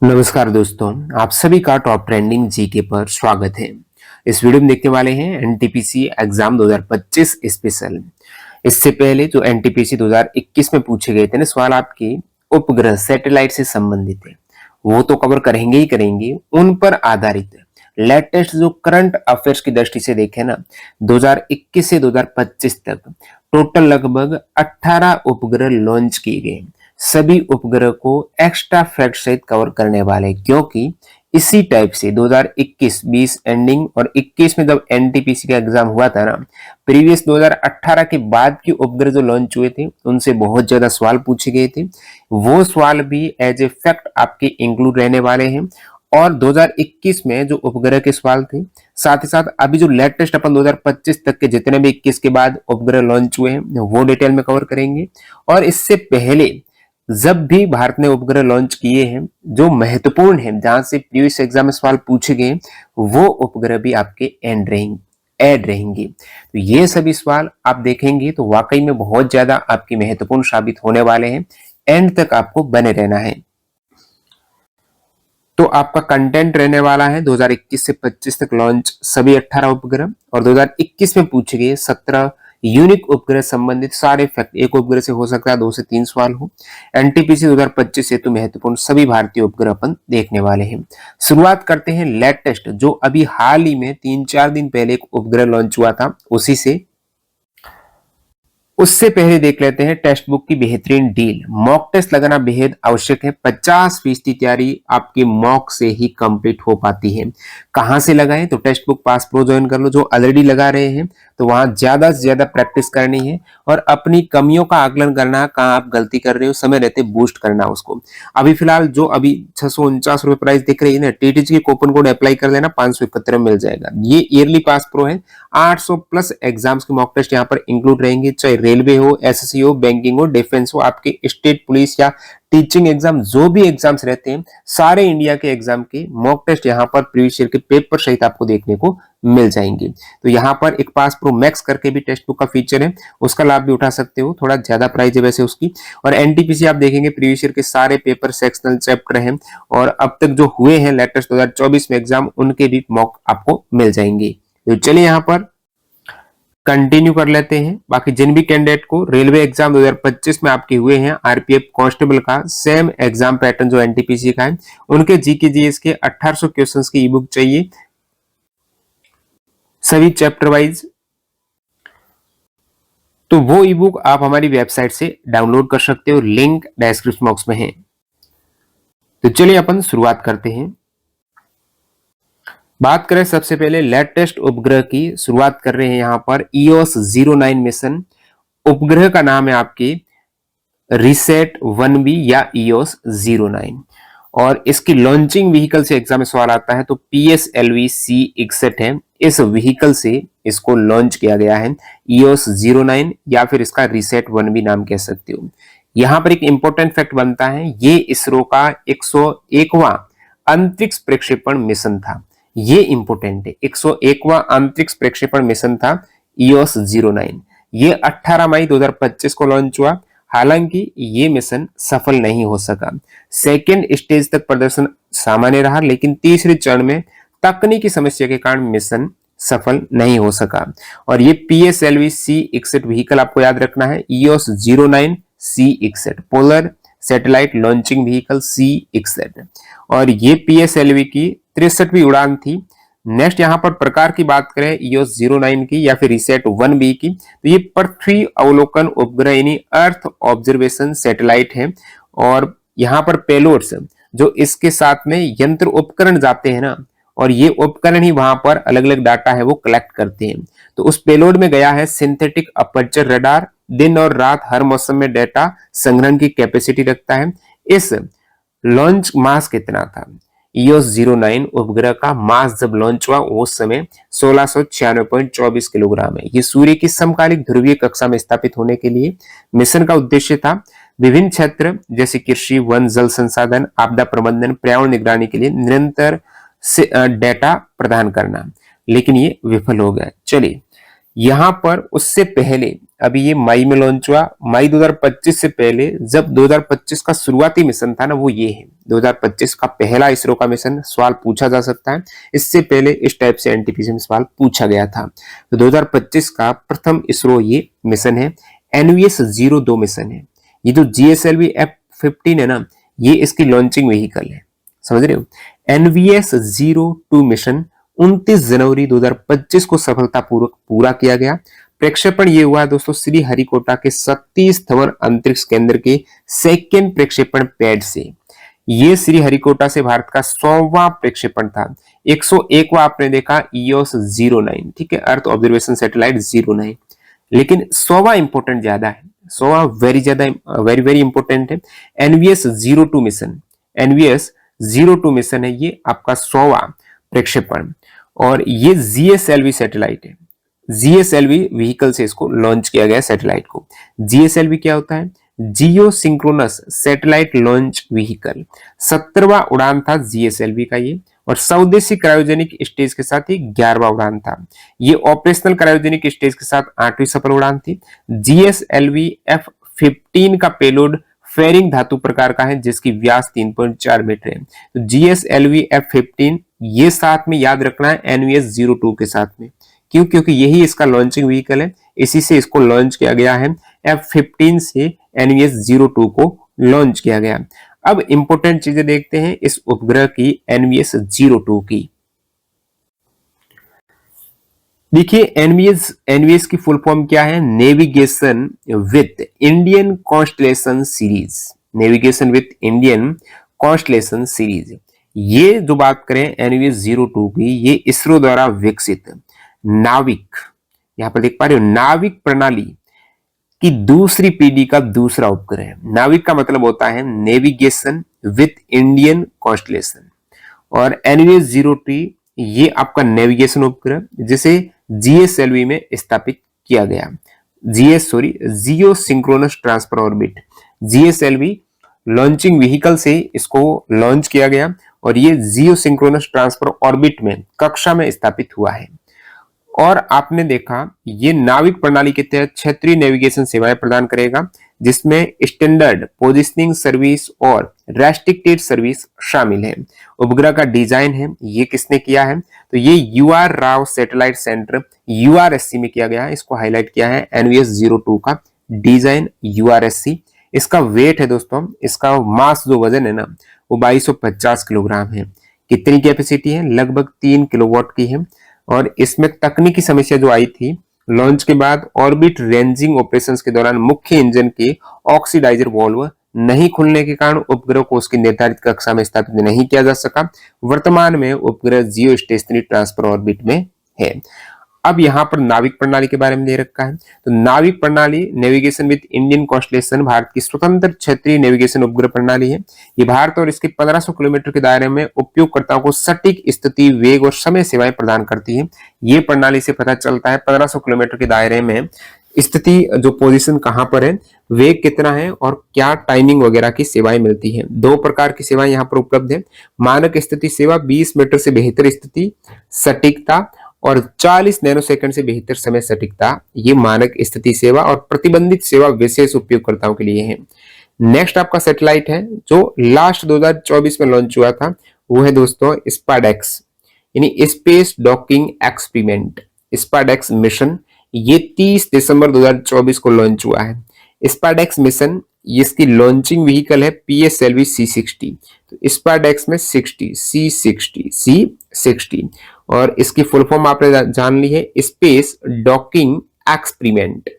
नमस्कार दोस्तों, आप सभी का टॉप ट्रेंडिंग जीके पर स्वागत है। इस वीडियो में देखने वाले हैं एनटीपीसी एग्जाम 2025 स्पेशल। इससे पहले जो एनटीपीसी 2021 में पूछे गए थे ना सवाल आपके उपग्रह सैटेलाइट से संबंधित है, वो तो कवर करेंगे ही करेंगे। उन पर आधारित लेटेस्ट जो करंट अफेयर्स की दृष्टि से देखें ना, 2021 से 2025 तक टोटल लगभग 18 उपग्रह लॉन्च किए गए। सभी उपग्रह को एक्स्ट्रा फैक्ट सहित कवर करने वाले, क्योंकि इसी टाइप से 2021-20 एंडिंग और 21 में जब एनटीपीसी का एग्जाम हुआ था ना, प्रीवियस 2018 के बाद के उपग्रह जो लॉन्च हुए थे उनसे बहुत ज्यादा सवाल पूछे गए थे। वो सवाल भी एज ए फैक्ट आपके इंक्लूड रहने वाले हैं। और 2021 में जो उपग्रह के सवाल थे, साथ ही साथ अभी जो लेटेस्ट अपन 2025 तक के जितने भी 21 के बाद उपग्रह लॉन्च हुए हैं वो डिटेल में कवर करेंगे। और इससे पहले जब भी भारत ने उपग्रह लॉन्च किए हैं जो महत्वपूर्ण है, जहां से प्रीवियस एग्जाम में सवाल पूछे गए, वो उपग्रह भी आपके ऐड रहेंगे। तो ये सभी सवाल आप देखेंगे तो वाकई में बहुत ज्यादा आपकी महत्वपूर्ण साबित होने वाले हैं। एंड तक आपको बने रहना है। तो आपका कंटेंट रहने वाला है 2021 से 25 तक लॉन्च सभी 18 उपग्रह और 2021 में पूछे गए 17 यूनिक उपग्रह संबंधित सारे फैक्ट। एक उपग्रह से हो सकता है 2 से 3 सवाल हो। एनटीपीसी 2025 से तो महत्वपूर्ण सभी भारतीय उपग्रह अपन देखने वाले हैं। शुरुआत करते हैं लेटेस्ट, जो अभी हाल ही में 3-4 दिन पहले एक उपग्रह लॉन्च हुआ था उसी से। उससे पहले देख लेते हैं टेक्स्ट बुक की बेहतरीन डील। मॉक टेस्ट लगाना बेहद आवश्यक है। 50% तैयारी आपकी मॉक से ही कंप्लीट हो पाती है। कहां से लगाएं? तो text book pass pro join कर लो। जो ऑलरेडी लगा रहे हैं तो वहां ज्यादा से ज्यादा प्रैक्टिस करनी है और अपनी कमियों का आकलन करना, कहां आप गलती कर रहे हो, समय रहते बूस्ट करना उसको। अभी फिलहाल जो अभी 649 रुपए प्राइस दिख रही है ना, टीटीजी के कूपन कोड अप्लाई कर लेना, 571 मिल जाएगा। ये ईयरली पास प्रो है। 800 प्लस एग्जाम्स के मॉक टेस्ट यहाँ पर इंक्लूड रहेंगे, चाहे रेलवे हो, एसएससी हो, बैंकिंग हो, डिफेंस हो, आपके स्टेट पुलिस या टीचिंग एग्जाम, जो भी एग्जाम्स रहते हैं सारे इंडिया के एग्जाम के मॉक टेस्ट यहाँ पर प्रीवियस ईयर के पेपर सहित आपको देखने को मिल जाएंगे। तो यहाँ पर एक पास प्रो मैक्स करके भी टेक्स्ट बुक का फीचर है, उसका लाभ भी उठा सकते हो। थोड़ा ज्यादा प्राइस है वैसे उसकी। और एनटीपीसी आप देखेंगे प्रीवियस ईयर के सारे पेपर सेक्शनल चैप्टर हैं और अब तक जो हुए हैं लेटेस्ट 2024 में एग्जाम, उनके भी मॉक आपको मिल जाएंगे। तो चलिए यहाँ पर कंटिन्यू कर लेते हैं। बाकी जिन भी कैंडिडेट को रेलवे एग्जाम 2025 में आपके हुए हैं, आरपीएफ कांस्टेबल का सेम एग्जाम पैटर्न जो एनटीपीसी का है, उनके जीके जीएस के 1800 क्वेश्चंस की ई बुक चाहिए, सभी चैप्टर वाइज। तो वो ई बुक आप हमारी वेबसाइट से डाउनलोड कर सकते हो, लिंक डिस्क्रिप्शन बॉक्स में है। तो चलिए अपन शुरुआत करते हैं। बात करें सबसे पहले लेटेस्ट उपग्रह की, शुरुआत कर रहे हैं यहां पर EOS 09 मिशन। उपग्रह का नाम है आपकी रिसेट 1B या EOS 09 और इसकी लॉन्चिंग व्हीकल से एग्जाम में सवाल आता है तो PSLV C61 है। इस व्हीकल से इसको लॉन्च किया गया है, EOS 09 या फिर इसका रिसेट 1B नाम कह सकते हो। यहां पर एक इंपॉर्टेंट फैक्ट बनता है, ये इसरो का 101वां अंतरिक्ष प्रक्षेपण मिशन था। ये इंपोर्टेंट है, 101वां अंतरिक्ष प्रक्षेपण मिशन था EOS 09। ये 18 मई 2025 को लॉन्च हुआ। हालांकि ये मिशन सफल नहीं हो सका। सेकेंड स्टेज तक प्रदर्शन सामान्य रहा, लेकिन तीसरे चरण में तकनीकी समस्या के कारण मिशन सफल नहीं हो सका। और ये PSLV C61 व्हीकल आपको याद रखना है, EOS 09 C61 polar satellite launching vehicle C61। और ये PSLV की 63वीं उड़ान थी। नेक्स्ट यहाँ पर प्रकार की बात करें EOS 09 की या फिर रिसेट 1B की, तो ये पृथ्वी अवलोकन उपग्रह यानी अर्थ ऑब्जर्वेशन सैटेलाइट है। और यहाँ पर पेलोड्स जो इसके साथ में यंत्र उपकरण जाते हैं ना, और ये उपकरण ही वहां पर अलग अलग डाटा है वो कलेक्ट करते हैं। तो उस पेलोड में गया है सिंथेटिक अपर्चर रडार, दिन और रात हर मौसम में डेटा संग्रहण की कैपेसिटी रखता है। इस लॉन्च मास कितना था? EOS 09 उपग्रह का मास जब लॉन्च हुआ उस समय 1696.24 किलोग्राम है। ये सूर्य की समकालिक ध्रुवीय कक्षा में स्थापित होने के लिए मिशन का उद्देश्य था विभिन्न क्षेत्र जैसे कृषि, वन, जल संसाधन, आपदा प्रबंधन, पर्यावरण निगरानी के लिए निरंतर डेटा प्रदान करना, लेकिन ये विफल हो गया। चलिए यहाँ पर उससे पहले अभी ये मई में लॉन्च हुआ। मई 2025 से पहले जब 2025 का शुरुआती मिशन था ना, वो ये है 2025 का पहला इसरो का मिशन। सवाल पूछा जा सकता है, इससे पहले इस टाइप से एनटीपीसी में सवाल पूछा गया था। तो 2025 का प्रथम इसरो ये मिशन है। NVS-02 मिशन है। ये जो GSLV F-15 है ना, ये इसकी लॉन्चिंग व्हीकल है, समझ रहे हो। NVS-02 मिशन 29 जनवरी 2025 को सफलतापूर्वक पूरा किया गया। प्रक्षेपण ये हुआ दोस्तों श्रीहरिकोटा के सतीश धवन अंतरिक्ष केंद्र के सेकेंड प्रक्षेपण पैड से। ये श्रीहरिकोटा से भारत का 100वां प्रक्षेपण था। 101वां आपने देखा EOS-09, ठीक है, अर्थ ऑब्जर्वेशन सैटेलाइट 09, लेकिन 100वां इंपोर्टेंट ज्यादा है। 100वां वेरी वेरी इंपोर्टेंट है। NVS-02 मिशन, NVS-02 मिशन है ये आपका 100वां प्रक्षेपण, और ये GSLV सैटेलाइट है। GSLV व्हीकल से इसको लॉन्च किया गया सैटेलाइट को। GSLV क्या होता है? जियो सिंक्रोनस सैटेलाइट लॉन्च व्हीकल। 17वां उड़ान था GSLV का ये, और स्वदेशी क्रायोजेनिक स्टेज के साथ ही 11वां उड़ान था। ये ऑपरेशनल क्रायोजेनिक स्टेज के साथ 8वीं सफल उड़ान थी। GSLV F-15 का पेलोड फेरिंग धातु प्रकार का है, जिसकी व्यास 3.4 मीटर है। तो GSLV F-15 ये साथ में याद रखना है NVS-02 के साथ में। क्यों? क्योंकि यही इसका लॉन्चिंग व्हीकल है, इसी से इसको लॉन्च किया गया है। F-15 से NVS-02 को लॉन्च किया गया। अब इंपोर्टेंट चीजें देखते हैं इस उपग्रह की NVS-02 की। देखिए NVS की फुल फॉर्म क्या है? Navigation with Indian constellation series. Navigation with Indian constellation series. ये जो बात करें NVS-02 की, ये इसरो द्वारा विकसित नाविक, यहां पर देख पा रहे हो, नाविक प्रणाली की दूसरी पीढ़ी का दूसरा उपग्रह है। नाविक का मतलब होता है नेविगेशन विथ इंडियन कॉन्स्टलेशन, और NVS-02 ये आपका नेविगेशन उपग्रह जिसे GSLV में स्थापित किया गया। Geosynchronous transfer orbit, GSLV launching vehicle से इसको लॉन्च किया गया, और ये जियो सिंक्रोनस ट्रांसफर ऑर्बिट में कक्षा में स्थापित हुआ है। और आपने देखा ये नाविक प्रणाली के तहत क्षेत्रीय नेविगेशन सेवाएं प्रदान करेगा, जिसमें स्टैंडर्ड पोजिशनिंग सर्विस और रेस्ट्रिक्टेड सर्विस शामिल है। उपग्रह का डिजाइन है ये किसने किया है? तो ये UR Rao satellite centre URSC में किया गया है। इसको हाईलाइट किया है NVS-02 का डिजाइन URSC। इसका वेट है दोस्तों, इसका मास जो वजन है ना, वो 2250 किलोग्राम है। कितनी कैपेसिटी है? लगभग 3 किलोवाट की है। और इसमें तकनीकी समस्या जो आई थी लॉन्च के बाद, ऑर्बिट रेंजिंग ऑपरेशंस के दौरान मुख्य इंजन के ऑक्सीडाइजर वाल्व नहीं खुलने के कारण उपग्रह को उसकी निर्धारित कक्षा में स्थापित नहीं किया जा सका। वर्तमान में उपग्रह जियो स्टेशनरी ट्रांसफर ऑर्बिट में है। अब यहाँ पर नाविक प्रणाली के बारे में दे रखा है। तो नाविक प्रणाली navigation with Indian constellation Bharat की स्वतंत्र क्षेत्रीय नेविगेशन उपग्रह प्रणाली है। ये भारत और इसके 1500 किलोमीटर के दायरे में उपयोगकर्ताओं को सटीक स्थिति, वेग और समय सेवाएं प्रदान करती है। ये प्रणाली से पता चलता है 1500 किलोमीटर के दायरे में स्थिति, जो पोजीशन कहां पर है, वेग कितना है और क्या टाइमिंग वगैरह की सेवाएं मिलती हैं। 2 प्रकार की सेवाएं यहाँ पर उपलब्ध है। मानक स्थिति सेवा 20 मीटर से बेहतर स्थिति सटीकता और 40 नैनोसेकंड से बेहतर समय सटीकता, ये मानक स्थिति सेवा और प्रतिबंधित सेवा विशेष उपयोगकर्ताओं के लिए है। नेक्स्ट आपका सैटेलाइट है जो लास्ट 2024 में लॉन्च हुआ था, वो है दोस्तों स्पाडेक्स, यानी space docking experiment, SpaDeX mission. ये 30 दिसंबर 2024 को लॉन्च हुआ है। स्पाडेक्स मिशन, इसकी लॉन्चिंग व्हीकल है PSLV C60। तो स्पाडेक्स में 60 C60 और इसकी फुल फॉर्म आपने जान ली है, स्पेस डॉकिंग एक्सपेरिमेंट।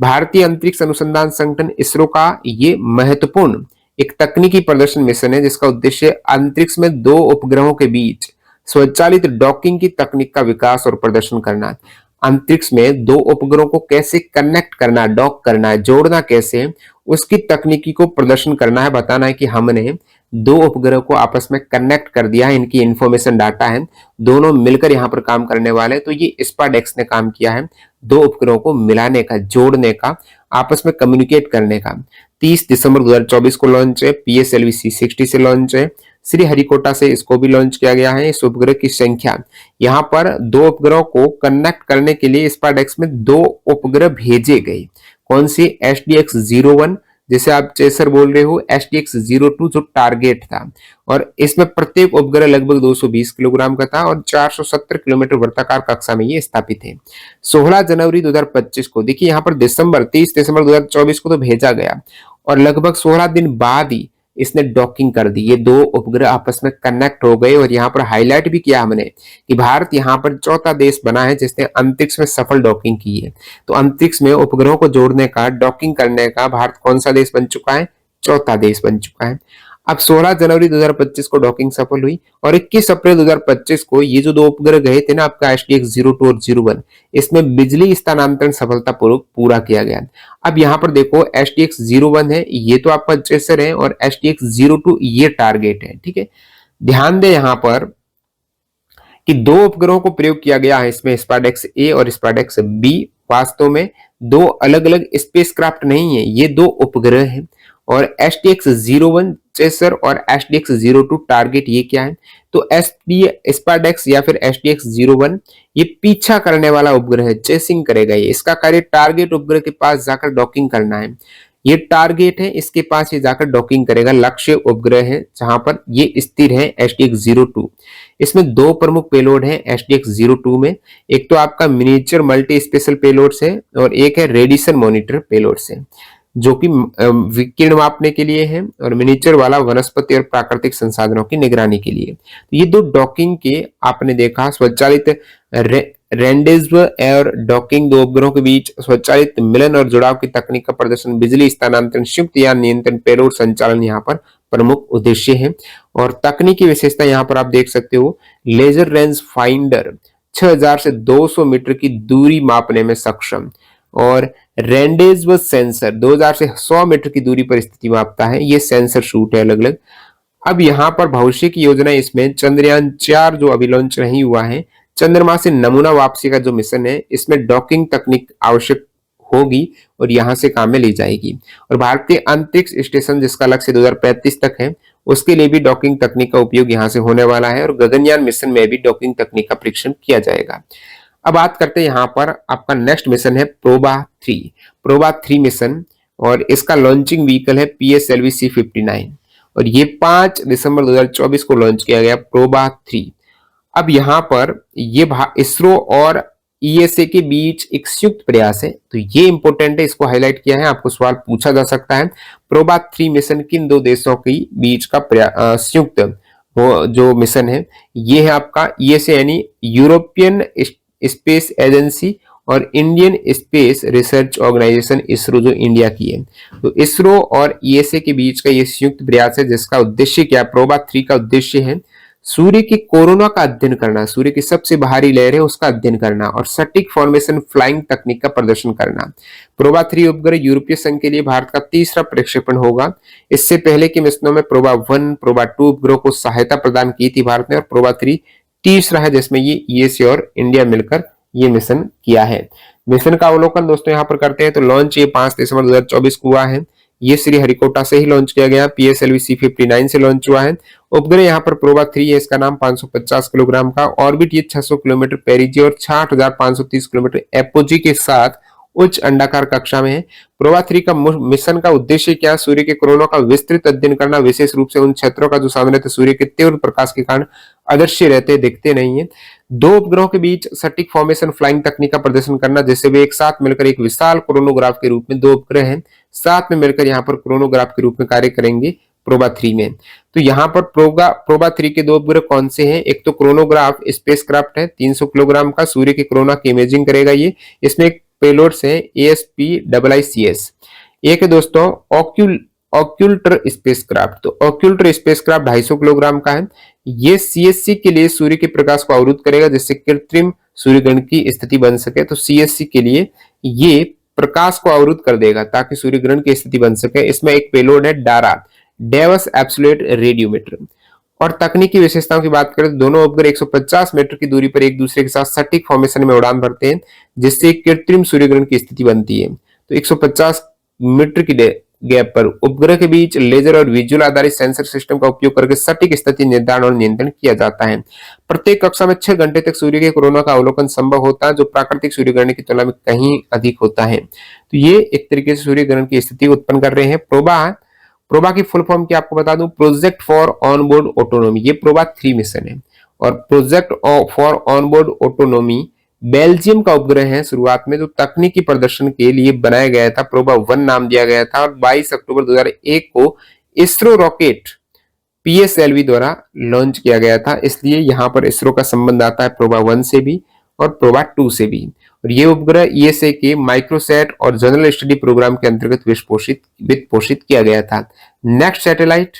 भारतीय अंतरिक्ष अनुसंधान संगठन इसरो का ये महत्वपूर्ण एक तकनीकी प्रदर्शन मिशन है, जिसका उद्देश्य अंतरिक्ष में 2 उपग्रहों के बीच स्वचालित डॉकिंग की तकनीक का विकास और प्रदर्शन करना। अंतरिक्ष में 2 उपग्रहों को कैसे कनेक्ट करना, डॉक करना है, जोड़ना कैसे, उसकी तकनीकी को प्रदर्शन करना है, बताना है कि हमने 2 उपग्रह को आपस में कनेक्ट कर दिया है, इनकी इंफॉर्मेशन डाटा है, दोनों मिलकर यहाँ पर काम करने वाले। तो ये स्पाडेक्स ने काम किया है। दो उपग्रहों को मिलाने का, जोड़ने का, आपस में कम्युनिकेट करने का। 30 दिसंबर 2024 को लॉन्च है। PSLV C60 से लॉन्च है। श्रीहरिकोटा से इसको भी लॉन्च किया गया है। इस उपग्रह की संख्या, यहाँ पर दो उपग्रहों को कनेक्ट करने के लिए स्पारडेक्स में दो उपग्रह भेजे गए। कौन सी? SDX-01 जिसे आप चेसर बोल रहे हो, SDX-02 जो टारगेट था, और इसमें प्रत्येक उपग्रह लगभग 220 किलोग्राम का था और 470 किलोमीटर वृत्ताकार कक्षा में ये स्थापित है। 16 जनवरी 2025 को, देखिए यहाँ पर 30 दिसंबर 2024 को तो भेजा गया और लगभग 16 दिन बाद ही इसने डॉकिंग कर दी। ये दो उपग्रह आपस में कनेक्ट हो गए और यहाँ पर हाईलाइट भी किया हमने कि भारत यहाँ पर चौथा देश बना है जिसने अंतरिक्ष में सफल डॉकिंग की है। तो अंतरिक्ष में उपग्रहों को जोड़ने का, डॉकिंग करने का भारत कौन सा देश बन चुका है? चौथा देश बन चुका है। अब 16 जनवरी 2025 को डॉकिंग सफल हुई और 21 अप्रैल 2025 को ये जो दो उपग्रह गए थे ना आपका SDX-02 और 01, इसमें बिजली स्थानांतरण सफलतापूर्वक पूरा किया गया। अब यहाँ पर देखो SDX-01 है, ये तो आपका चेसर है, और SDX-02 ये टारगेट है। ठीक है, ध्यान दें यहाँ पर कि दो उपग्रहों को प्रयोग किया गया है इसमें, स्पारडेक्स ए और स्पारडेक्स बी। वास्तव में दो अलग अलग स्पेसक्राफ्ट नहीं है, ये दो उपग्रह हैं। और SDX-01 चेसर और SDX-02 टारगेट ये क्या है? तो स्पारडेक्स या फिर SDX-01 ये पीछा करने वाला उपग्रह है, चेसिंग करेगा ये। इसका कार्य टारगेट उपग्रह के पास जाकर डॉकिंग करना है। ये टारगेट है, इसके पास ये जाकर डॉकिंग करेगा। लक्ष्य उपग्रह है जहां पर ये स्थिर है SDX-02। इसमें दो प्रमुख पेलोड हैं SDX-02 में। एक तो आपका मिनिएचर मल्टी स्पेशल पेलोड्स है और एक है रेडिएशन मॉनिटर पेलोड्स है, जो कि विकिरण मापने के लिए है, और मिनिएचर वाला वनस्पति और प्राकृतिक संसाधनों की निगरानी के लिए। तो ये दो डॉकिंग के आपने देखा स्वचालित रेंडेजव और डॉकिंग, दो उपग्रहों के बीच स्वचालित मिलन और जुड़ाव की तकनीक का प्रदर्शन, बिजली स्थानांतरण, संयुक्त यान नियंत्रण, पेलोड संचालन यहाँ पर प्रमुख उद्देश्य है। और तकनीकी विशेषता यहाँ पर आप देख सकते हो, लेजर रेंज फाइंडर 6000 से 200 मीटर की दूरी मापने में सक्षम, और रेंडेजव सेंसर 2000 से 100 मीटर की दूरी पर स्थिति मापता है। ये सेंसर शूट है अलग अलग। अब यहाँ पर भविष्य की योजना, इसमें चंद्रयान 4 जो अभी लॉन्च नहीं हुआ है, चंद्रमा से नमूना वापसी का जो मिशन है, इसमें डॉकिंग तकनीक आवश्यक होगी और यहां से काम में ली जाएगी। और भारतीय अंतरिक्ष स्टेशन जिसका लक्ष्य 2035 तक है, उसके लिए भी डॉकिंग तकनीक का उपयोग यहां से होने वाला है, और गगनयान मिशन में भी डॉकिंग तकनीक का परीक्षण किया जाएगा। अब बात करते हैं यहाँ पर आपका नेक्स्ट मिशन है प्रोबा 3। प्रोबा 3 मिशन, और इसका लॉन्चिंग व्हीकल है PSLV C59, और ये 5 दिसंबर 2024 को लॉन्च किया गया प्रोबा 3। अब यहाँ पर ये इसरो और ESA के बीच एक संयुक्त प्रयास है, तो ये इंपॉर्टेंट है, इसको हाईलाइट किया है, आपको सवाल पूछा जा सकता है। प्रोबा 3 मिशन किन दो देशों के बीच का संयुक्त वो जो मिशन है, ये है आपका ESA यानी यूरोपियन स्पेस एजेंसी और Indian Space Research Organisation ISRO जो इंडिया की है। तो इसरो और ESA के बीच का ये संयुक्त प्रयास है, जिसका उद्देश्य क्या? प्रोबा 3 का उद्देश्य है सूर्य की कोरोना का अध्ययन करना, सूर्य की सबसे बाहरी लहर है उसका अध्ययन करना, और सटीक फॉर्मेशन फ्लाइंग तकनीक का प्रदर्शन करना। प्रोबा 3 उपग्रह यूरोपीय संघ के लिए भारत का तीसरा प्रक्षेपण होगा। इससे पहले के मिशनों में प्रोबा 1, प्रोबा 2 उपग्रहों को सहायता प्रदान की थी भारत ने, और प्रोबा 3 तीसरा है जिसमें ये ESA और इंडिया मिलकर ये मिशन किया है। मिशन का अवलोकन दोस्तों यहाँ पर करते हैं। तो लॉन्च ये 5 दिसंबर 2024 को हुआ है। ये श्रीहरिकोटा से ही लॉन्च किया गया, PSLV C59 से लॉन्च हुआ है। उपग्रह यहाँ पर प्रोबा 3 है, इसका नाम 550 किलोग्राम का, ऑर्बिट ये 600 किलोमीटर पेरिजी और 6530 किलोमीटर एपोजी के साथ उच्च अंडाकार कक्षा में है। प्रोबा 3 का मिशन का उद्देश्य क्या? सूर्य के कोरोना का विस्तृत अध्ययन करना, विशेष रूप से उन क्षेत्रों का जो सामान्यतः सूर्य के तीव्र प्रकाश के कारण अदृश्य रहते, दिखते नहीं है। दो उपग्रहों के बीच सटीक फॉर्मेशन फ्लाइंग तकनीक का प्रदर्शन करना, जिससे वे एक साथ मिलकर एक विशाल कोरोनोग्राफ के रूप में, दो उपग्रह हैं साथ में मिलकर यहाँ पर कोरोनोग्राफ के रूप में कार्य करेंगे प्रोबा 3 में। तो यहाँ पर प्रोबा 3 के दो उपग्रह कौन से हैं? एक तो क्रोनोग्राफ स्पेसक्राफ्ट है 300 किलोग्राम का, सूर्य के कोरोना की इमेजिंग करेगा ये। इसमें एक पेलोड्स है ASPIICS। एक है दोस्तों ऑक्यूल्टर स्पेसक्राफ्ट। तो ऑक्यूल्टर स्पेसक्राफ्ट 250 किलोग्राम का है। ये CSC के लिए सूर्य के प्रकाश को अवरुद्ध करेगा, जिससे कृत्रिम सूर्यग्रहण की स्थिति बन सके। तो CSC के लिए ये प्रकाश को अवरुद्ध कर देगा ताकि सूर्यग्रहण की स्थिति बन सके। इसमें एक पेलोड है डारा, डेवस एब्सोल्यूट रेडियोमीटर। और तकनीकी विशेषताओं की बात करें तो दोनों उपग्रह 150 मीटर की दूरी पर एक दूसरे के साथ सटीक फॉर्मेशन में उड़ान भरते हैं, जिससे एक कृत्रिम सूर्यग्रहण की स्थिति बनती है। तो 150 मीटर की गैप पर उपग्रह के बीच लेजर और विजुअल आधारित सेंसर सिस्टम का उपयोग करके सटीक स्थिति निर्धारण और नियंत्रण किया जाता है। प्रत्येक कक्षा में 6 घंटे तक सूर्य के कोरोना का अवलोकन संभव होता है, जो प्राकृतिक सूर्यग्रहण की तुलना में कहीं अधिक होता है। तो ये एक तरीके से सूर्यग्रहण की स्थिति उत्पन्न कर रहे हैं। प्रोबा की फुल फॉर्म की आपको बता दूं, प्रोजेक्ट फॉर ऑनबोर्ड ऑटोनोमी, ये प्रोबा 3 मिशन है। और project for onboard autonomy Belgium का उपग्रह है। शुरुआत में जो तकनीकी प्रदर्शन के लिए बनाया गया था, प्रोबा 1 नाम दिया गया था, और 22 अक्टूबर 2001 को इसरो रॉकेट पीएसएलवी द्वारा लॉन्च किया गया था। इसलिए यहां पर इसरो का संबंध आता है प्रोबा 1 से भी और प्रोबा 2 से भी। और ये उपग्रह ईएसए के माइक्रोसैट और जनरल स्टडी प्रोग्राम के अंतर्गत वित्त पोषित किया गया था। नेक्स्ट सैटेलाइट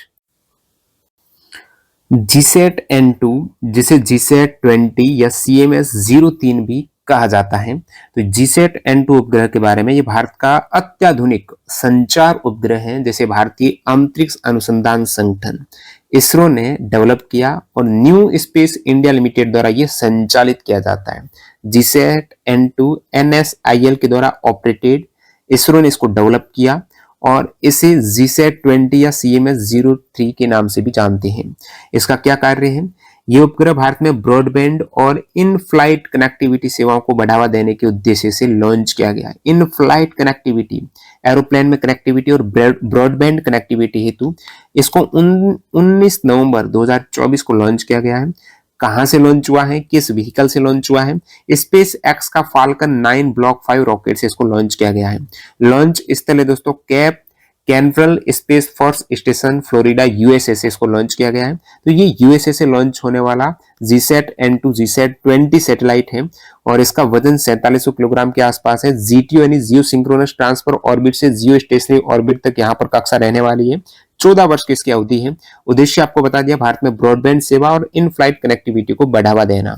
जीसैट N2, जिसे जीसैट 20 या CMS-03 भी कहा जाता है। तो जीसैट N2 उपग्रह के बारे में, ये भारत का अत्याधुनिक संचार उपग्रह है, जैसे भारतीय अंतरिक्ष अनुसंधान संगठन इसरो ने डेवलप किया और न्यू स्पेस इंडिया लिमिटेड द्वारा यह संचालित किया जाता है। जीसैट N2 NSIL के द्वारा ऑपरेटेड, इसरो ने इसको डेवलप किया और इसे जीसैट 20 या CMS-03 के नाम से भी जानते हैं। इसका क्या कार्य है? ये उपग्रह भारत में ब्रॉडबैंड और इन फ्लाइट कनेक्टिविटी सेवाओं को बढ़ावा देने के उद्देश्य से लॉन्च किया गया है। इन फ्लाइट कनेक्टिविटी, एरोप्लेन में कनेक्टिविटी और ब्रॉडबैंड कनेक्टिविटी हेतु इसको 19 नवंबर 2024 को लॉन्च किया गया है। कहां से लॉन्च हुआ है, किस व्हीकल से लॉन्च हुआ है? स्पेस एक्स का फाल्कन 9 ब्लॉक 5 रॉकेट से इसको लॉन्च किया गया है। लॉन्च स्थल है दोस्तों Cape Canaveral space force station, Florida, USA से इसको लॉन्च किया गया है। तो ये यूएसए से लॉन्च होने वाला जीसैट N2 जीसैट 20 सैटेलाइट है और इसका वजन 4700 किलोग्राम के आसपास है। जीटीओ यानी जियो सिंक्रोनस ट्रांसफर ऑर्बिट से जियो स्टेशनरी ऑर्बिट तक यहाँ पर कक्षा रहने वाली है। 14 वर्ष की इसकी अवधि है। उद्देश्य आपको बता दिया, भारत में ब्रॉडबैंड सेवा और इन फ्लाइट कनेक्टिविटी को बढ़ावा देना।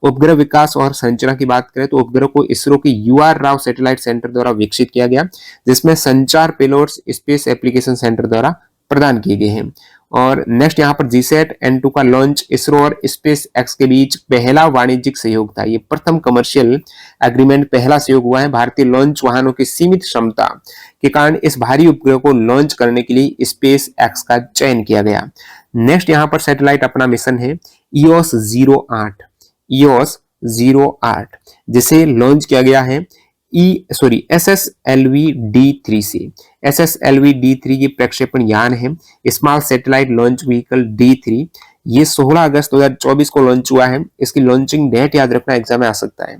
उपग्रह विकास और संरचना की बात करें तो उपग्रह को इसरो के UR राव सैटेलाइट सेंटर द्वारा विकसित किया गया, जिसमें संचार पेलोड्स स्पेस एप्लीकेशन सेंटर द्वारा प्रदान किए गए हैं। और नेक्स्ट यहाँ पर जीसैट N2 का लॉन्च इसरो और स्पेस एक्स के बीच पहला वाणिज्यिक सहयोग था। ये प्रथम कमर्शियल एग्रीमेंट, पहला सहयोग हुआ है। भारतीय लॉन्च वाहनों की सीमित क्षमता के कारण इस भारी उपग्रह को लॉन्च करने के लिए स्पेस एक्स का चयन किया गया। नेक्स्ट यहाँ पर सैटेलाइट अपना मिशन है EOS 08, जिसे लॉन्च किया गया है SSLV-D3 से। SSLV-D3 की प्रक्षेपण यान है, small satellite launch vehicle D3। ये 16 अगस्त 2024 को लॉन्च हुआ है। इसकी लॉन्चिंग डेट याद रखना, एग्जाम में आ सकता है।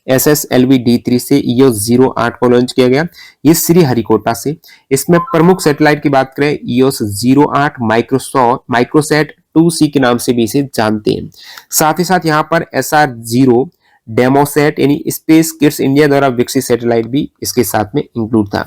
SSLV-D3 से EOS 08 को लॉन्च किया गया, ये श्रीहरिकोटा से। इसमें प्रमुख सैटेलाइट की बात करें, EOS 08 माइक्रोसैट 2C के नाम से भी इसे जानते हैं। साथ ही साथ यहाँ पर SR0 डेमोसैट यानी स्पेस किड्स इंडिया द्वारा विकसित सैटेलाइट भी इसके साथ में इंक्लूड था।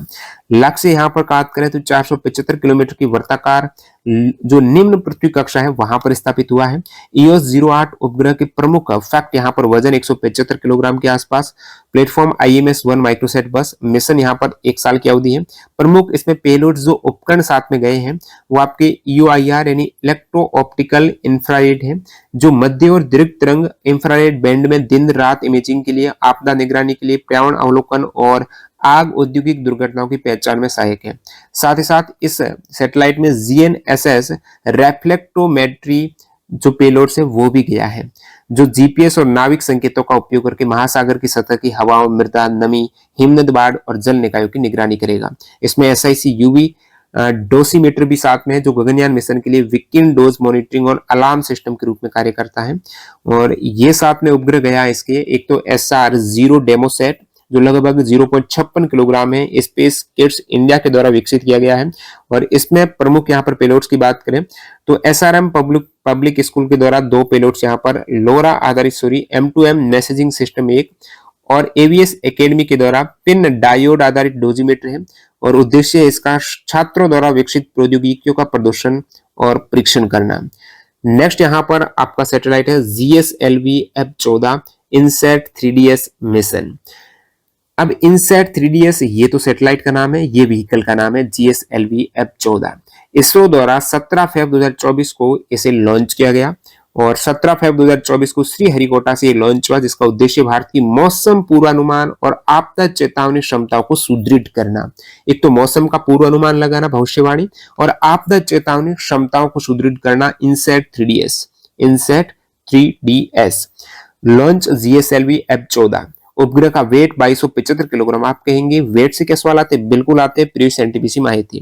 लक्ष्य यहाँ पर बात करें तो 475 किलोमीटर की वर्ताकार जो निम्न पृथ्वी कक्षा है वहां पर स्थापित हुआ है। EOS 08 उपग्रह के प्रमुख फैक्ट यहाँ पर वजन 175 किलोग्राम के आसपास, प्लेटफॉर्म IMS-1 माइक्रोसैट बस, मिशन यहाँ पर 1 साल की अवधि है। प्रमुख इसमें पेलोड जो उपकरण साथ में गए हैं वो आपके EOIR यानी इलेक्ट्रो ऑप्टिकल इंफ्रारेड है, जो मध्य और दीर्घ तरंग इंफ्रारेड बैंड में दिन रात इमेजिंग के लिए, आपदा निगरानी के लिए, पर्यावरण अवलोकन और आग औद्योगिक दुर्घटनाओं की पहचान में सहायक है। साथ ही साथ इस सैटेलाइट में GNSS रेफ्लेक्टोमेट्री जो पेलोड है वो भी गया है, जो GPS और नाविक संकेतों का उपयोग करके महासागर की सतह की हवाओं, मृदा, नमी, हिमनद, बाढ़ और जल निकायों की निगरानी करेगा। इसमें SIC UV डोसीमीटर भी साथ में है, जो गगनयान मिशन के लिए विकिन डोज मॉनिटरिंग और अलार्म सिस्टम के रूप में कार्य करता है। और ये साथ में उपग्रह गया है इसके, एक तो SR0 डेमोसैट जो लगभग 0.56 किलोग्राम है, स्पेस किड्स इंडिया के द्वारा विकसित किया गया है। और इसमें प्रमुख यहाँ पर पेलोड्स की बात करें तो SRM पब्लिक स्कूल के द्वारा 2 पेलोड्स यहाँ पर लोरा आधारित M2M मैसेजिंग सिस्टम 1 और AVS एकेडमी के द्वारा पिन डायोड आधारित डोजीमीटर है। और उद्देश्य इसका छात्रों द्वारा विकसित प्रौद्योगिकियों का प्रदर्शन और परीक्षण करना। नेक्स्ट यहाँ पर आपका सैटेलाइट है GSLV F14 INSAT 3DS mission. अब इनसैट 3DS ये तो सैटेलाइट का नाम है, ये व्हीकल का नाम है GSLV F14। इसरो द्वारा 17 फरवरी 2024 को इसे लॉन्च किया गया और 17 फरवरी 2024 को श्रीहरिकोटा से ये लॉन्च हुआ, जिसका उद्देश्य भारत की मौसम पूर्वानुमान और आपदा चेतावनी क्षमताओं को सुदृढ़ करना। एक तो मौसम का पूर्वानुमान लगाना, भविष्यवाणी, और आपदा चेतावनी क्षमताओं को सुदृढ़ करना। INSAT 3DS launch GSLV F14 उपग्रह का वेट 2275 किलोग्राम। आप कहेंगे वेट से क्या सवाल आते हैं? बिल्कुल आते हैं, प्रीवियस एनटीपीसी में आए थे।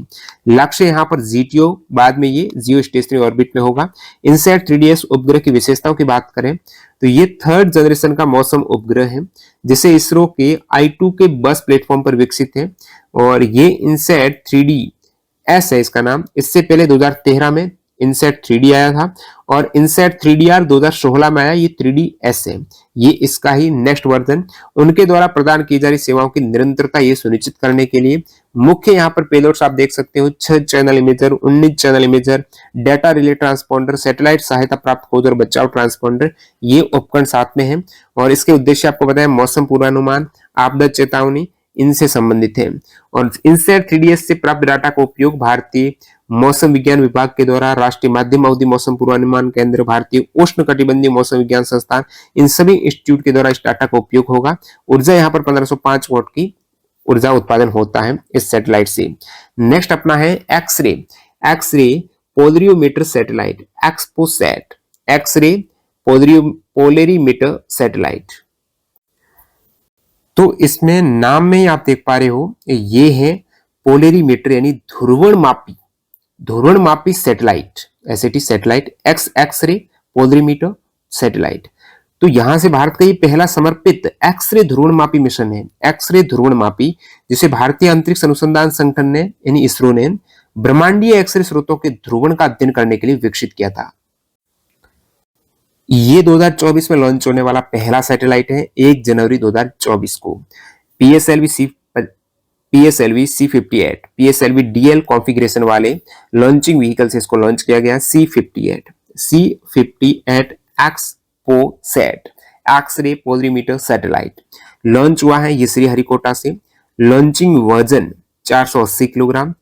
लक्ष्य यहाँ पर GTO, बाद में ये जियो स्टेशनरी ऑर्बिट में होगा। इनसैट 3DS उपग्रह की विशेषताओं की बात करें तो ये थर्ड जनरेशन का मौसम उपग्रह है, जिसे इसरो के I2 के बस प्लेटफॉर्म पर विकसित है और ये इनसैट 3DS है इसका नाम। इससे पहले 2013 में इनसैट 3D आया था और इनसैट 3DR 2016 में आया। ये 3DS है, ये इसका ही नेक्स्ट वर्जन। उनके द्वारा प्रदान की जा रही सेवाओं की निरंतरता ये सुनिश्चित करने के लिए मुख्य यहाँ पर पेलोड्स आप देख सकते हो, 6 channel imager, 19 channel imager, data relay transponder, satellite सहायता प्राप्त खोज और बचाव ट्रांसपॉन्डर, ये उपकरण साथ में है। और इसके उद्देश्य आपको बताया मौसम पूर्वानुमान, आपदा चेतावनी, इनसे संबंधित है। और इनसैट 3DS से प्राप्त डाटा का उपयोग भारतीय मौसम विज्ञान विभाग के द्वारा राष्ट्रीय माध्यम अवधि मौसम पूर्वानुमान केंद्र, भारतीय उष्ण कटिबंधीय मौसम विज्ञान संस्थान, इन सभी इंस्टीट्यूट के द्वारा इस डाटा का उपयोग होगा। ऊर्जा यहाँ पर 1505 वॉट की ऊर्जा उत्पादन होता है इस सैटेलाइट से। नेक्स्ट अपना है x ray polarimeter satellite, XPoSat, x ray polarimeter satellite. तो इसमें नाम में ही आप देख पा रहे हो ये है पोलरिमीटर यानी ध्रुवण मापी satellite, SAT satellite, x-ray polarimeter satellite. तो यहां से भारत का ये पहला समर्पित एक्सरे ध्रुवण मापी मिशन है। एक्सरे ध्रुवण मापी जिसे भारतीय अंतरिक्ष अनुसंधान संगठन ने यानी इसरो ने ब्रह्मांडीय एक्सरे स्रोतों के ध्रुवण का अध्ययन करने के लिए विकसित किया था। ये 2024 में लॉन्च होने वाला पहला सैटेलाइट है 1 जनवरी 2024 को। PSLV C58 PSLV DL configuration वाले लॉन्चिंग व्हीकल से इसको लॉन्च किया गया। C58 XPoSat, x ray polarimeter satellite launch हुआ है ये श्रीहरिकोटा से। लॉन्चिंग वजन 480 किलोग्राम,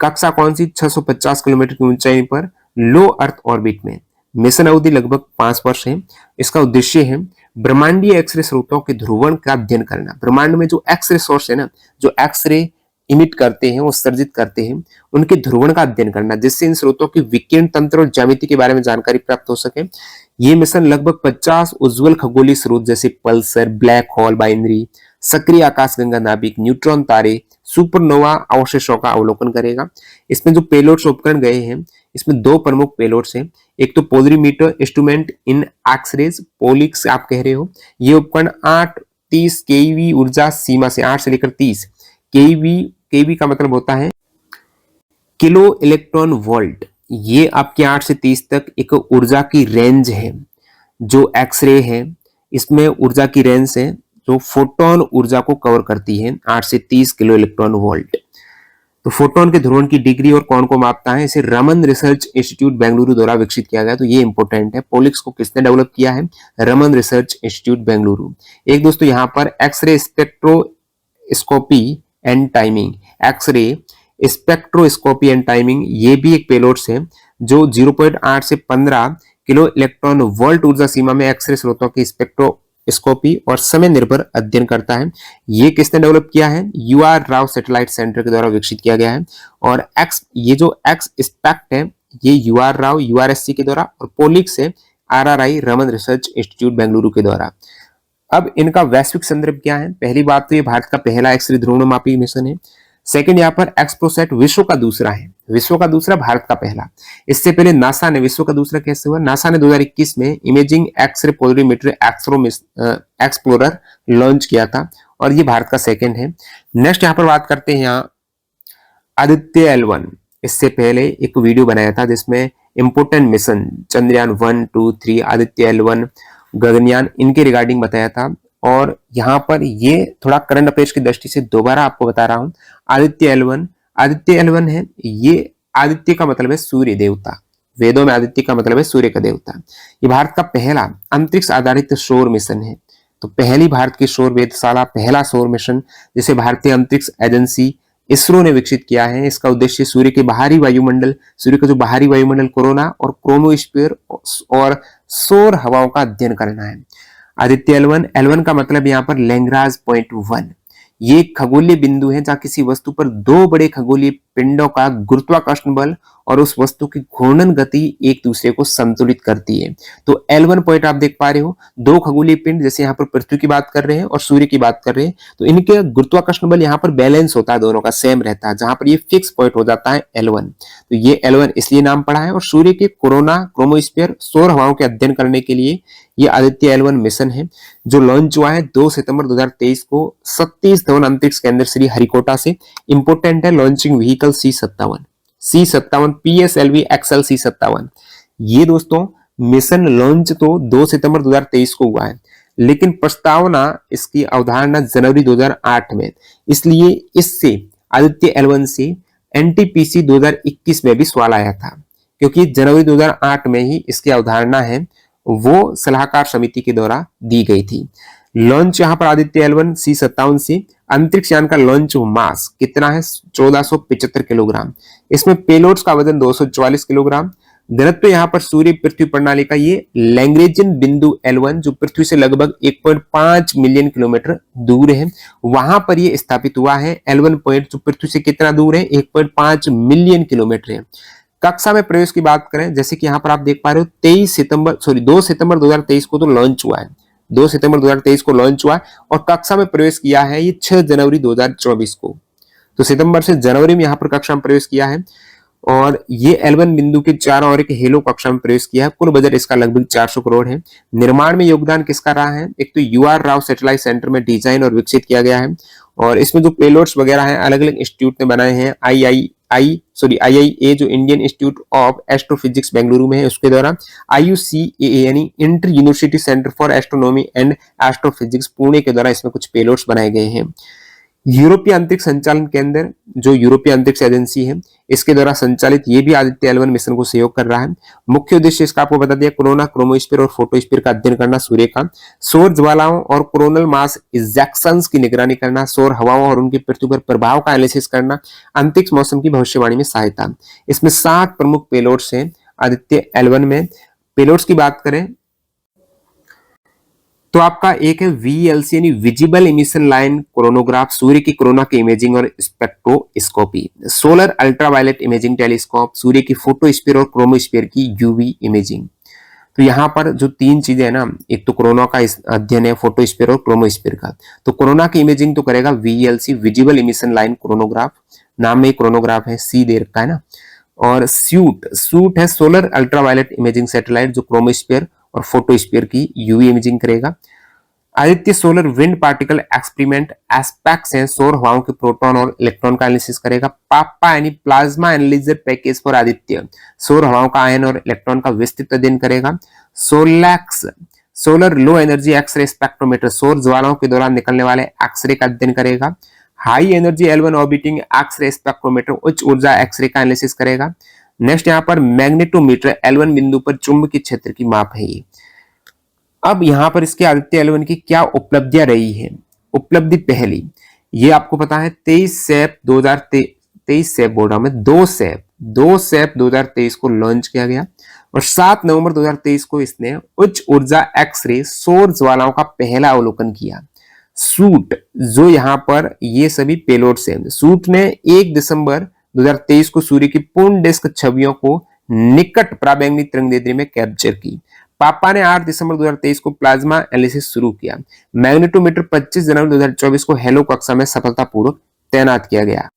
कक्षा कौन सी? 650 किलोमीटर की ऊंचाई पर लो अर्थ ऑर्बिट में। मिशन अवधि लगभग 5 वर्ष है। इसका उद्देश्य है ब्रह्मांडीय एक्सरे स्रोतों के ध्रुवण का अध्ययन करना। ब्रह्मांड में जो एक्सरे सोर्स है ना, जो एक्सरे इमिट करते हैं, उत्सर्जित करते हैं, उनके ध्रुवण का अध्ययन करना, जिससे इन स्रोतों की विकिरण तंत्र और ज्यामिति के बारे में जानकारी प्राप्त हो सके। ये मिशन लगभग 50 उज्ज्वल खगोलीय स्रोत जैसे पल्सर, ब्लैक होल, बाइनरी, सक्रिय आकाशगंगा नाभिक, न्यूट्रॉन तारे, सुपरनोवा अवशेषों का अवलोकन करेगा। इसमें जो पेलोड्स उपकरण गए हैं, इसमें 2 प्रमुख पेलोड्स हैं। एक तो पोलरिमीटर इंस्ट्रूमेंट इन एक्सरेज, पोलिक्स आप कह रहे हो। ये उपकरण 8-30 केवी ऊर्जा सीमा से, 8 से लेकर 30 केवी का मतलब होता है किलो इलेक्ट्रॉन वोल्ट। ये आपके 8 से 30 तक एक ऊर्जा की रेंज है। जो एक्सरे है इसमें ऊर्जा की रेंज है जो फोटोन ऊर्जा को कवर करती है, 8 से 30 किलो इलेक्ट्रॉन वोल्ट। तो फोटोन के ध्रुवण की डिग्री और कौन को मापता है, इसे रमन रिसर्च इंस्टीट्यूट बेंगलुरु द्वारा विकसित किया गया। तो ये इंपॉर्टेंट है। पोलिक्स को किसने डेवलप किया है? Raman Research Institute Bengaluru. एक दोस्तों यहाँ पर x-ray spectroscopy and timing, x-ray spectroscopy and timing, ये भी एक पेलोड्स है जो 0.8 से 15 किलो इलेक्ट्रॉन वोल्ट ऊर्जा सीमा में एक्सरे स्रोतों की स्कोपी और समय निर्भर अध्ययन करता है। ये किसने डेवलप किया है? UR राव सैटेलाइट सेंटर के द्वारा विकसित किया गया है। और ये जो एक्स स्पेक्ट है ये UR राव URSC के द्वारा, और पोलिक्स है RRI Raman Research Institute Bengaluru के द्वारा। अब इनका वैश्विक संदर्भ क्या है? पहली बात तो ये भारत का पहला एक्सरे ध्रुवण मापी मिशन है। सेकंड यहाँ पर एक्सपोसैट विश्व का दूसरा है, विश्व का दूसरा, भारत का पहला। इससे पहले नासा ने, विश्व का दूसरा कैसे हुआ? नासा ने 2021 में imaging x-ray polarimeter explorer launch किया था और ये भारत का सेकंड है। नेक्स्ट यहाँ पर बात करते हैं यहाँ आदित्य L1। इससे पहले एक वीडियो बनाया था जिसमें important mission Chandrayaan 1, 2, 3, Aditya L1, Gaganyaan, इनके रिगार्डिंग बताया था। और यहाँ पर ये थोड़ा करंट अफेयर्स की दृष्टि से दोबारा आपको बता रहा हूं। आदित्य L1 है, ये आदित्य का मतलब है सूर्य देवता। वेदों में आदित्य का मतलब है सूर्य का देवता। ये भारत का पहला अंतरिक्ष आधारित सौर मिशन है। तो पहली भारत की सौर वेधशाला, पहला सौर मिशन जिसे भारतीय अंतरिक्ष एजेंसी इसरो ने विकसित किया है। इसका उद्देश्य सूर्य के बाहरी वायुमंडल, सूर्य का जो बाहरी वायुमंडल कोरोना और क्रोमोस्फीयर और सौर हवाओं का अध्ययन करना है। आदित्य L1, L1 का मतलब यहाँ पर लैग्रांज पॉइंट 1। ये खगोलीय बिंदु है जहां किसी वस्तु पर दो बड़े खगोलीय पिंडों का गुरुत्वाकर्षण बल और उस वस्तु की घूर्णन गति एक दूसरे को संतुलित करती है। तो L1 पॉइंट आप देख पा रहे हो, दो खगोलीय पिंड, जैसे यहाँ पर पृथ्वी की बात कर रहे हैं और सूर्य की बात कर रहे हैं, तो इनके गुरुत्वाकर्षण बल यहाँ पर बैलेंस होता है, दोनों का सेम रहता है, जहां पर ये फिक्स पॉइंट हो जाता है L1। तो ये L1 इसलिए नाम पड़ा है। और सूर्य के कोरोना, क्रोमोस्फीयर, सौर हवाओं के अध्ययन करने के लिए ये आदित्य L1 मिशन है, जो लॉन्च हुआ है 2 सितंबर 2023 को सतीश धवन अंतरिक्ष केंद्र श्री हरिकोटा से। इंपोर्टेंट है launching vehicle C57 PSLV XL C57। ये दोस्तों मिशन लॉन्च तो 2 सितंबर 2023 को हुआ है, लेकिन प्रस्तावना इसकी अवधारणा जनवरी 2008 में, इसलिए इससे आदित्य L1 से NTPC 2021 में भी सवाल आया था, क्योंकि जनवरी 2008 में ही इसकी अवधारणा है वो सलाहकार समिति के द्वारा दी गई थी। लॉन्च यहाँ पर आदित्य L1 C57 से अंतरिक्ष यान का लॉन्च मास कितना है? 1475 किलोग्राम। इसमें पेलोड्स का वजन 244 किलोग्राम। घनत्व यहाँ पर सूर्य पृथ्वी प्रणाली का ये लैग्रेंजियन बिंदु L1 जो पृथ्वी से लगभग 1.5 मिलियन किलोमीटर दूर है, वहां पर ये स्थापित हुआ है। L1 पॉइंट जो पृथ्वी से कितना दूर है? 1.5 मिलियन किलोमीटर है। कक्षा में प्रवेश की बात करें, जैसे कि यहाँ पर आप देख पा रहे हो 2 सितंबर 2023 को तो लॉन्च हुआ है, 2 सितंबर 2023 को लॉन्च हुआ है और कक्षा में प्रवेश किया है ये 6 जनवरी 2024 को। तो सितंबर से जनवरी में यहाँ पर कक्षा में प्रवेश किया है और ये L1 बिंदु के चारों ओर एक हेलो कक्षा में प्रवेश किया है। कुल बजट इसका लगभग 400 करोड़ है। निर्माण में योगदान किसका रहा है? एक तो UR राव सैटेलाइट सेंटर में डिजाइन और विकसित किया गया है और इसमें जो पेलोड्स वगैरह हैं अलग अलग इंस्टीट्यूट ने बनाए हैं। IIA जो Indian institute of astrophysics Bengaluru में है उसके द्वारा, IUCAA यानी inter university centre for astronomy and astrophysics Pune के द्वारा इसमें कुछ पेलोड्स बनाए गए हैं। यूरोपीय अंतरिक्ष संचालन केंद्र जो यूरोपीय अंतरिक्ष एजेंसी है इसके द्वारा संचालित ये भी आदित्य L1 मिशन को सहयोग कर रहा है। मुख्य उद्देश्य इसका आपको बता दिया, कोरोना, क्रोमोस्फीयर और फोटोस्फीयर का अध्ययन करना, सूर्य का सौर ज्वालाओं और कोरोनल मास इजेक्शंस की निगरानी करना, सौर हवाओं और उनके पृथ्वी पर प्रभाव का एनालिसिस करना, अंतरिक्ष मौसम की भविष्यवाणी में सहायता। इसमें 7 प्रमुख पेलोड्स हैं आदित्य L1 में। पेलोड्स की बात करें तो आपका एक है VELC यानी विजिबल इमिशन लाइन कोरोनोग्राफ, सूर्य की कोरोना की इमेजिंग और spectroscopy, solar ultraviolet imaging telescope, सूर्य की फोटोस्फीयर और क्रोमोस्फीयर की UV इमेजिंग। तो यहाँ पर जो 3 चीजें है ना, एक तो कोरोना का अध्ययन है, फोटोस्फीयर और क्रोमोस्फीयर का। तो कोरोना की इमेजिंग तो करेगा VELC visible emission line coronagraph, नाम में कोरोनोग्राफ है, C दे रखा है ना। और सूट है सोलर अल्ट्रावायलेट इमेजिंग सैटेलाइट जो क्रोमोस्फीयर और फोटोस्फीयर की UV इमेजिंग करेगा। Aditya solar wind particle experiment aspects हैं, सौर हवाओं के प्रोटॉन और इलेक्ट्रॉन का एनालिसिस करेगा। पापा यानी plasma analyser package for Aditya, सौर हवाओं का आयन और इलेक्ट्रॉन का विस्तृत अध्ययन करेगा। SoLEXS solar low energy x ray spectrometer, सौर ज्वालाओं के दौरान निकलने वाले एक्सरे का अध्ययन करेगा। High energy L1 orbiting x-ray spectrometer, उच्च ऊर्जा एक्सरे का एनालिसिस करेगा। नेक्स्ट यहाँ पर मैग्नेटोमीटर, L1 बिंदु पर चुंबकीय क्षेत्र की माप है ये। अब यहाँ पर इसके आदित्य L1 की क्या उपलब्धियां रही है? उपलब्धि पहली, ये आपको पता है 2 सेप 2023 को लॉन्च किया गया और 7 नवंबर 2023 को इसने उच्च ऊर्जा एक्सरे सौर ज्वालाओं का पहला अवलोकन किया। सूट जो यहाँ पर ये सभी पेलोड्स हैं, सूट ने 1 दिसंबर 2023 को सूर्य की पूर्ण डिस्क छवियों को निकट पराबैंगनी तरंगदैर्ध्य में कैप्चर की। पापा ने 8 दिसंबर 2023 को प्लाज्मा एनालिसिस शुरू किया। मैग्नेटोमीटर 25 जनवरी 2024 को हेलो कक्षा में सफलतापूर्वक तैनात किया गया।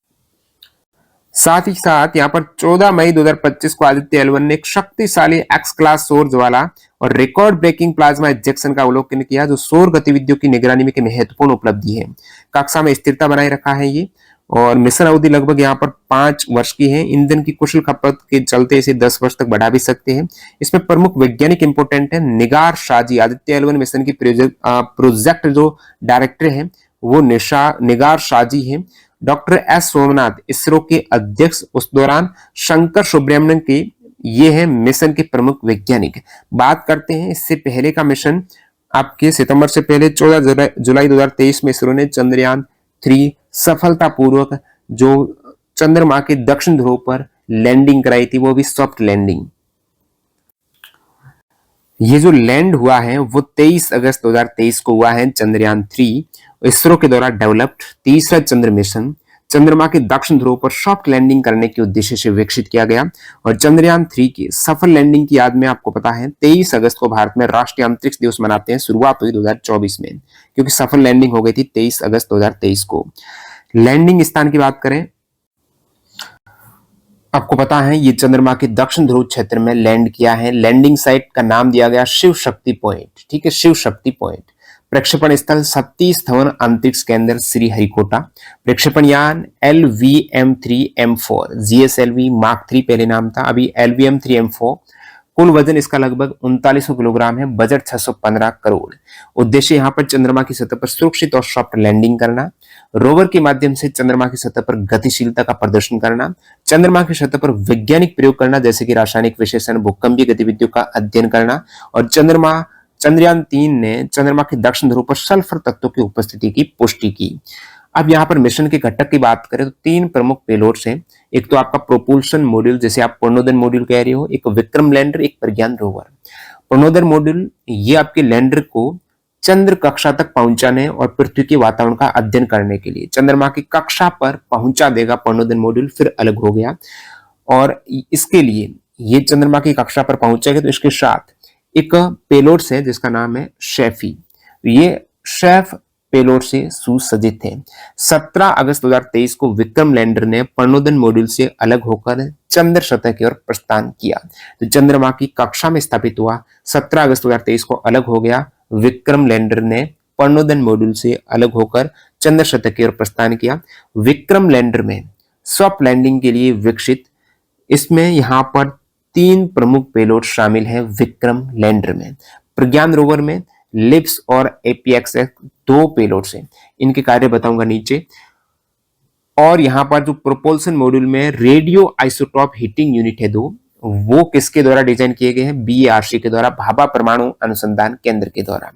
साथ ही साथ यहाँ पर 14 मई 2025 को आदित्य L1 ने एक शक्तिशाली एक्स क्लास सौर ज्वाला और रिकॉर्ड ब्रेकिंग प्लाज्मा इजेक्शन का अवलोकन किया, जो सौर गतिविधियों की निगरानी में महत्वपूर्ण उपलब्धि है। कक्षा में स्थिरता बनाए रखा है ये और मिशन अवधि लगभग यहाँ पर 5 वर्ष की है। ईंधन की कुशल खपत के चलते इसे 10 वर्ष तक बढ़ा भी सकते हैं। इसमें प्रमुख वैज्ञानिक इंपोर्टेंट है निगार शाहजी, आदित्य L1 मिशन की प्रोजेक्ट जो डायरेक्टर है वो निगार शाहजी है। डॉक्टर S सोमनाथ इसरो के अध्यक्ष, उस दौरान शंकर सुब्रमण्यम के ये है मिशन के प्रमुख वैज्ञानिक। बात करते हैं इससे पहले का मिशन, आपके सितंबर से पहले 14 जुलाई 2023 में इसरो ने चंद्रयान 3 सफलतापूर्वक जो चंद्रमा के दक्षिण ध्रुव पर लैंडिंग कराई थी, वो भी सॉफ्ट लैंडिंग। ये जो लैंड हुआ है वो 23 अगस्त 2023 को हुआ है। चंद्रयान 3 इसरो के द्वारा डेवलप्ड तीसरा चंद्र मिशन चंद्रमा के दक्षिण ध्रुव पर सॉफ्ट लैंडिंग करने के उद्देश्य से विकसित किया गया। और चंद्रयान 3 की सफल लैंडिंग की याद में आपको पता है 23 अगस्त को भारत में राष्ट्रीय अंतरिक्ष दिवस मनाते हैं। शुरुआत हुई 2024 में, क्योंकि सफल लैंडिंग हो गई थी 23 अगस्त 2023 को। लैंडिंग स्थान की बात करें, आपको पता है ये चंद्रमा के दक्षिण ध्रुव क्षेत्र में लैंड किया है। लैंडिंग साइट का नाम दिया गया शिव शक्ति पॉइंट। ठीक है, शिव शक्ति पॉइंट। प्रक्षेपण स्थल सतीश धवन अंतरिक्ष केंद्र श्रीहरिकोटा। प्रक्षेपण यान LVM-3M4 GSLV मार्क 3 पहले नाम था, अभी LVM-3M4। कुल वजन इसका लगभग 3900 किलोग्राम है। बजट 615 करोड़। उद्देश्य यहाँ पर चंद्रमा की सतह पर सुरक्षित और सॉफ्ट लैंडिंग करना, रोवर के माध्यम से चंद्रमा की सतह पर गतिशीलता का प्रदर्शन करना, चंद्रमा की सतह पर वैज्ञानिक प्रयोग करना जैसे कि रासायनिक विश्लेषण, भूकंपीय गतिविधियों का अध्ययन करना। और चंद्रयान 3 ने चंद्रमा के दक्षिण ध्रुव पर सल्फर तत्वों की उपस्थिति की पुष्टि की। अब यहाँ पर मिशन के घटक की बात करें तो 3 प्रमुख पेलोड्स हैं। एक तो आपका प्रोपल्शन मॉड्यूल, जैसे आप प्रणोदन मॉड्यूल कह रहे हो, एक विक्रम लैंडर, एक प्रज्ञान रोवर। प्रणोदन मॉड्यूल ये आपके लैंडर को चंद्र कक्षा तक पहुंचाने और पृथ्वी के वातावरण का अध्ययन करने के लिए चंद्रमा की कक्षा पर पहुंचा देगा। प्रणोदन मॉड्यूल फिर अलग हो गया, और इसके लिए ये चंद्रमा की कक्षा पर पहुंचेगा तो इसके साथ एक पेलोड है जिसका नाम है शेफी। ये शेफ पेलोड से सुसज्जित है। 17 अगस्त 2023 को विक्रम लैंडर ने प्रणोदन मॉड्यूल से अलग होकर चंद्र सतह की ओर प्रस्थान किया। तो चंद्रमा की कक्षा में स्थापित हुआ, 17 अगस्त 2023 को अलग हो गया। विक्रम लैंडर ने प्रणोदन मॉड्यूल से अलग होकर चंद्र सतह की ओर प्रस्थान किया। विक्रम लैंडर में सॉफ्ट लैंडिंग के लिए विकसित, इसमें यहाँ पर 3 प्रमुख पेलोड शामिल है। विक्रम लैंडर में, प्रज्ञान रोवर में लिप्स और APXX 2 पेलोड्स हैं। इनके कार्य बताऊंगा नीचे। और यहाँ पर जो प्रोपल्शन मॉड्यूल में रेडियो आइसोटॉप हीटिंग यूनिट है 2, वो किसके द्वारा डिजाइन किए गए हैं? BARC के द्वारा, भाभा परमाणु अनुसंधान केंद्र के द्वारा।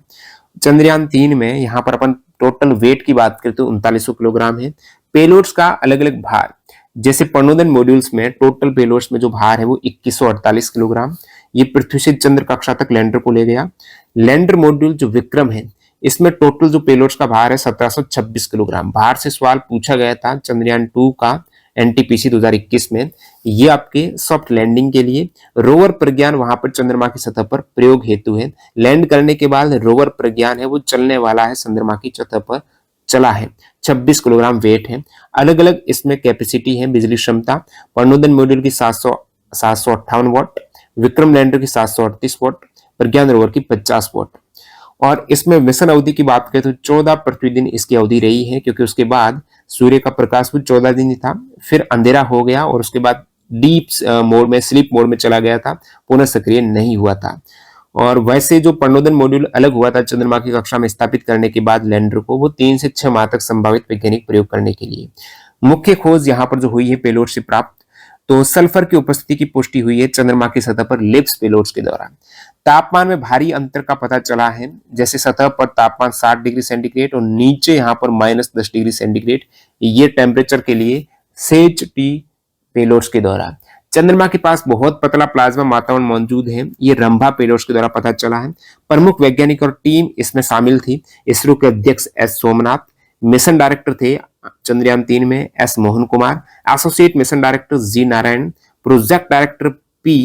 चंद्रयान 3 में यहाँ पर अपन टोटल वेट की बात करें तो 3900 किलोग्राम है। पेलोड्स का अलग अलग भार, जैसे प्रणोदन मॉड्यूल्स में टोटल पेलोड्स में जो भार है वो 2148 किलोग्राम। ये पृथ्वी से चंद्र कक्षा तक लैंडर को ले गया। लैंडर मॉड्यूल जो विक्रम है, इसमें टोटल जो पेलोड्स का भार है 1726 किलोग्राम। भार से सवाल पूछा गया था चंद्रयान 2 का NTPC 2021 में। ये आपके सॉफ्ट लैंडिंग के लिए रोवर प्रज्ञान वहां पर चंद्रमा की सतह पर प्रयोग हेतु है। लैंड करने के बाद रोवर प्रज्ञान है वो चलने वाला है, चंद्रमा की सतह पर चला है। 26 किलोग्राम वेट है। अलग अलग इसमें कैपेसिटी है, बिजली क्षमता। प्रणोदन मॉड्यूल की 758 वाट, विक्रम लैंडर की 738 वाट, प्रज्ञान रोवर की 50 वाट। और इसमें मिशन अवधि की बात करें तो 14 पृथ्वी दिन इसकी अवधि रही है, क्योंकि उसके बाद सूर्य का प्रकाश भी 14 दिन ही था, फिर अंधेरा हो गया और उसके बाद डीप मोड में, स्लीप मोड में चला गया था, पुनः सक्रिय नहीं हुआ था। और वैसे जो प्रणोदन मॉड्यूल अलग हुआ था चंद्रमा की कक्षा में स्थापित करने के बाद लैंडर को, वो 3 से 6 माह तक संभावित वैज्ञानिक प्रयोग करने के लिए। मुख्य खोज यहाँ पर जो हुई है पेलोड से प्राप्त, तो सल्फर की उपस्थिति की पुष्टि हुई है चंद्रमा की सतह पर लिप्स पेलोड्स के दौरान। तापमान में भारी अंतर का पता चला है, जैसे सतह पर तापमान 60 डिग्री सेंटीग्रेड और नीचे यहाँ पर -10 डिग्री सेंटीग्रेड, ये टेम्परेचर के लिए सेज-टी पेलोड्स के द्वारा। चंद्रमा के पास बहुत पतला प्लाज्मा वातावरण मौजूद है, ये रंभा पेलोड्स के द्वारा पता चला है। प्रमुख वैज्ञानिक और टीम इसमें शामिल थी। इसरो के अध्यक्ष S सोमनाथ, मिशन डायरेक्टर थे चंद्रयान 3 में S Mohan Kumar, associate mission director G Narayan, project director P